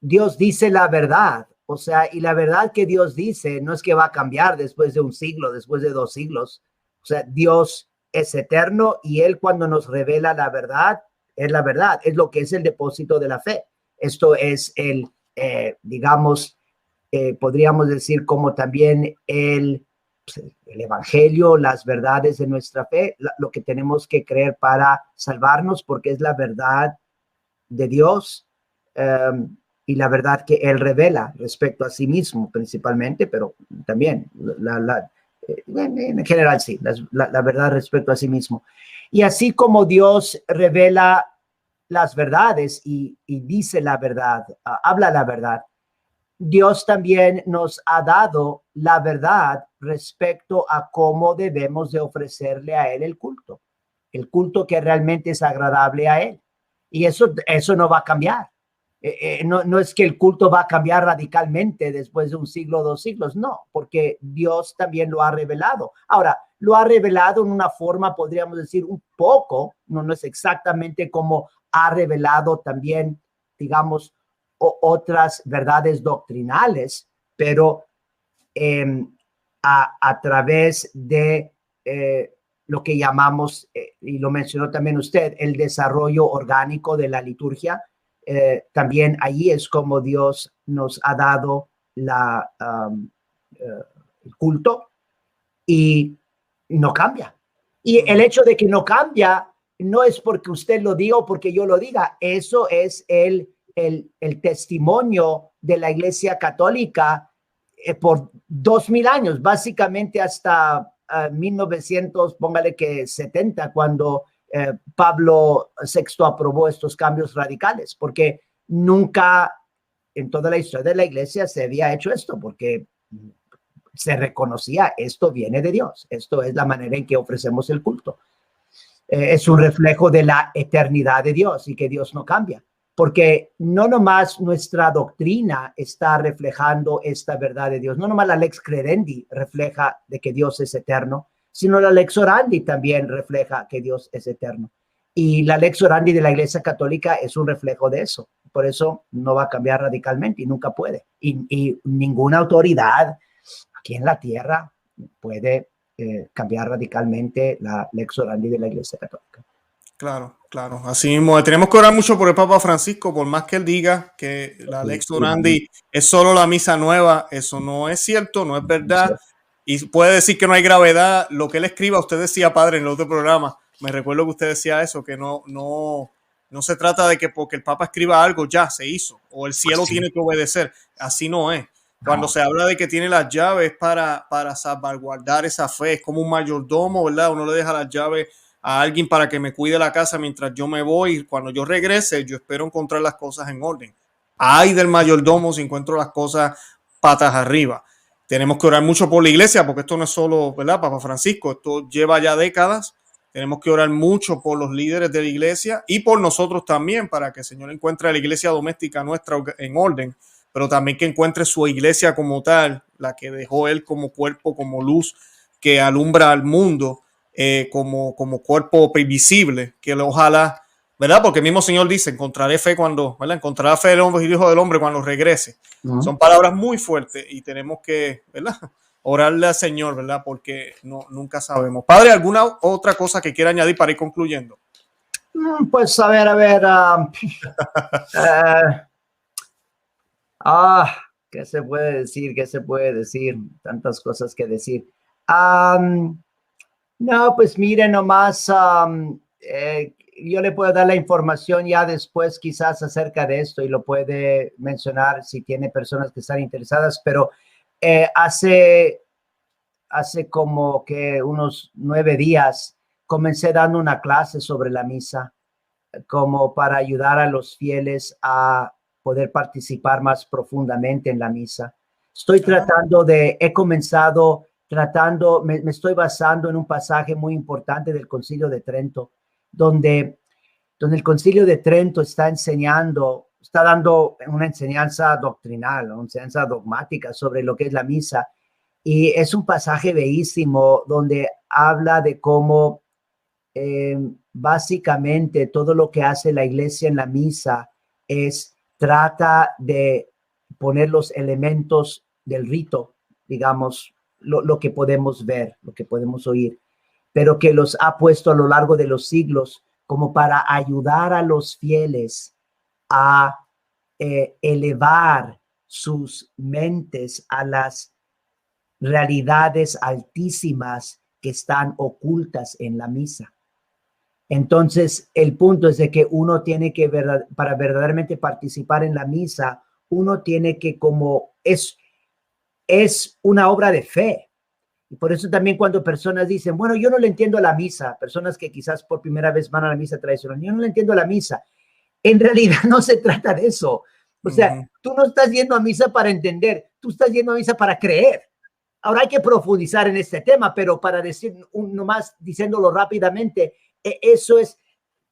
Dios dice la verdad. O sea, y la verdad que Dios dice no es que va a cambiar después de un siglo, después de 2 siglos. O sea, Dios es eterno y Él cuando nos revela la verdad, es lo que es el depósito de la fe. Esto es digamos, podríamos decir como también el evangelio, las verdades de nuestra fe, lo que tenemos que creer para salvarnos, porque es la verdad de Dios y la verdad que Él revela respecto a sí mismo principalmente, pero también en general sí, la verdad respecto a sí mismo. Y así como Dios revela las verdades y dice la verdad, habla la verdad, Dios también nos ha dado la verdad respecto a cómo debemos de ofrecerle a Él el culto que realmente es agradable a Él. Y eso no va a cambiar. No es que el culto va a cambiar radicalmente después de un siglo, 2 siglos, no, porque Dios también lo ha revelado. Ahora, lo ha revelado en una forma, podríamos decir, un poco, no es exactamente como ha revelado también, digamos, otras verdades doctrinales, pero a través de lo que llamamos, y lo mencionó también usted, el desarrollo orgánico de la liturgia. También allí es como Dios nos ha dado el culto y no cambia. Y el hecho de que no cambia no es porque usted lo diga o porque yo lo diga, eso es el testimonio de la Iglesia Católica por 2000 años, básicamente hasta 1900, póngale que 70, cuando Pablo VI aprobó estos cambios radicales, porque nunca en toda la historia de la Iglesia se había hecho esto, porque se reconocía, esto viene de Dios, esto es la manera en que ofrecemos el culto. Es un reflejo de la eternidad de Dios y que Dios no cambia. Porque no nomás nuestra doctrina está reflejando esta verdad de Dios, no nomás la lex credendi refleja de que Dios es eterno, sino la lex orandi también refleja que Dios es eterno. Y la lex orandi de la Iglesia Católica es un reflejo de eso. Por eso no va a cambiar radicalmente y nunca puede. Y ninguna autoridad aquí en la tierra puede cambiar radicalmente la lex orandi de la Iglesia Católica. Claro. Así mismo, tenemos que orar mucho por el Papa Francisco, por más que él diga que la Lex Orandi es solo la misa nueva, eso no es cierto, no es verdad. Y puede decir que no hay gravedad. Lo que él escriba, usted decía, padre, en el otro programa, me recuerdo que usted decía eso, que no se trata de que porque el Papa escriba algo ya se hizo, o el cielo tiene que obedecer. Así no es. Cuando se habla de que tiene las llaves para salvaguardar esa fe, es como un mayordomo, ¿verdad? Uno le deja las llaves a alguien para que me cuide la casa mientras yo me voy. Cuando yo regrese, yo espero encontrar las cosas en orden. Ay del mayordomo si encuentro las cosas patas arriba. Tenemos que orar mucho por la iglesia, porque esto no es solo, ¿verdad, Papa Francisco? Esto lleva ya décadas. Tenemos que orar mucho por los líderes de la iglesia y por nosotros también, para que el Señor encuentre la iglesia doméstica nuestra en orden, pero también que encuentre su iglesia como tal, la que dejó Él como cuerpo, como luz que alumbra al mundo, como cuerpo visible, que ojalá ¿verdad? Porque el mismo Señor dice, encontraré fe cuando, ¿verdad? Encontrará fe del hombre y hijo del hombre cuando regrese. Son palabras muy fuertes y tenemos que, ¿verdad? Orarle al Señor, ¿verdad? Porque nunca sabemos. Padre, ¿alguna otra cosa que quiera añadir para ir concluyendo? Pues a ver. ¿Qué se puede decir? ¿Qué se puede decir? Tantas cosas que decir. No, pues mire nomás, yo le puedo dar la información ya después quizás acerca de esto y lo puede mencionar si tiene personas que están interesadas, pero hace como que unos 9 días comencé dando una clase sobre la misa como para ayudar a los fieles a poder participar más profundamente en la misa. He comenzado tratando, me estoy basando en un pasaje muy importante del Concilio de Trento, donde el Concilio de Trento está dando una enseñanza doctrinal, una enseñanza dogmática sobre lo que es la misa. Y es un pasaje bellísimo donde habla de cómo básicamente todo lo que hace la iglesia en la misa trata de poner los elementos del rito, digamos, lo que podemos ver, lo que podemos oír, pero que los ha puesto a lo largo de los siglos como para ayudar a los fieles a elevar sus mentes a las realidades altísimas que están ocultas en la misa. Entonces, el punto es de que uno tiene que, para verdaderamente participar en la misa, uno tiene que, como es una obra de fe. Y por eso también cuando personas dicen, bueno, yo no le entiendo a la misa, personas que quizás por primera vez van a la misa tradicional, yo no le entiendo a la misa. En realidad no se trata de eso. O sea, tú no estás yendo a misa para entender, tú estás yendo a misa para creer. Ahora hay que profundizar en este tema, pero para decir, nomás diciéndolo rápidamente, eso es,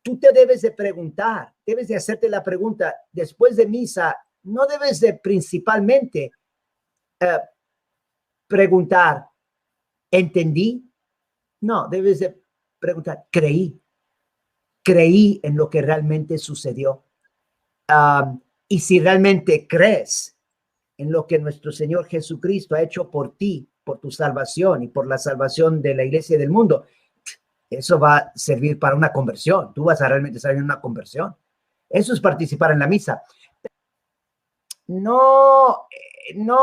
tú te debes de preguntar, debes de hacerte la pregunta, después de misa, no debes de principalmente preguntar, ¿entendí? No, debes de preguntar, ¿creí en lo que realmente sucedió? Y si realmente crees en lo que nuestro Señor Jesucristo ha hecho por ti, por tu salvación y por la salvación de la iglesia y del mundo, eso va a servir para una conversión. Tú vas a realmente salir en una conversión. Eso es participar en la misa. No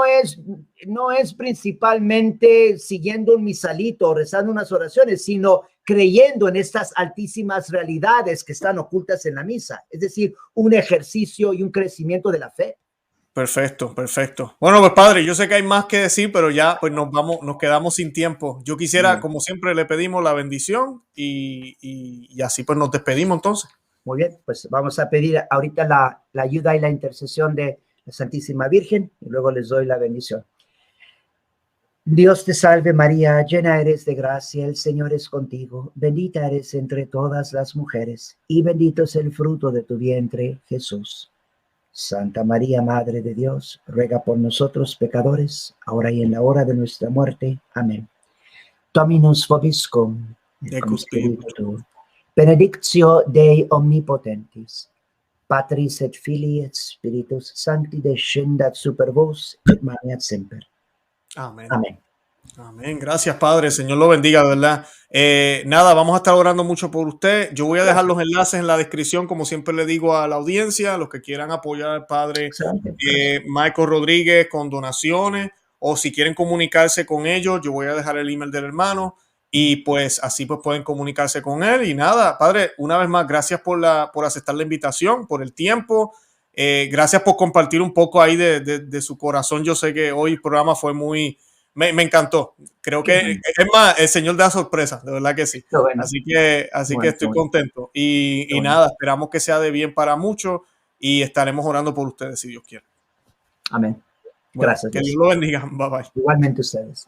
es principalmente siguiendo un misalito o rezando unas oraciones, sino creyendo en estas altísimas realidades que están ocultas en la misa. Es decir, un ejercicio y un crecimiento de la fe. Perfecto. Bueno, pues padre, yo sé que hay más que decir, pero ya pues nos quedamos sin tiempo. Yo quisiera, como siempre, le pedimos la bendición y así pues nos despedimos entonces. Muy bien, pues vamos a pedir ahorita la ayuda y la intercesión de la Santísima Virgen y luego les doy la bendición. Dios te salve María, llena eres de gracia, el Señor es contigo, bendita eres entre todas las mujeres y bendito es el fruto de tu vientre, Jesús. Santa María, Madre de Dios, ruega por nosotros pecadores, ahora y en la hora de nuestra muerte. Amén. Dominus vobiscum, et cum spiritu tuo. Benedictio Dei omnipotentis, Patris et Filii et Spiritus Sancti descendat super vos et maneat semper. Amén. Amén. Amén. Gracias, Padre. Señor lo bendiga, de verdad. Nada, vamos a estar orando mucho por usted. Yo voy a dejar los enlaces en la descripción, como siempre le digo a la audiencia, los que quieran apoyar al Padre Michael Rodríguez con donaciones, o si quieren comunicarse con ellos, yo voy a dejar el email del hermano y pues así pues pueden comunicarse con él. Y nada, Padre, una vez más, gracias por aceptar la invitación, por el tiempo. Gracias por compartir un poco ahí de su corazón. Yo sé que hoy el programa fue me encantó. Creo que es más, el Señor da sorpresa, de verdad que sí. Bueno. Así que estoy contento. Y nada, esperamos que sea de bien para muchos y estaremos orando por ustedes si Dios quiere. Amén. Bueno, gracias. Que Dios lo bendiga. Bye bye. Igualmente ustedes.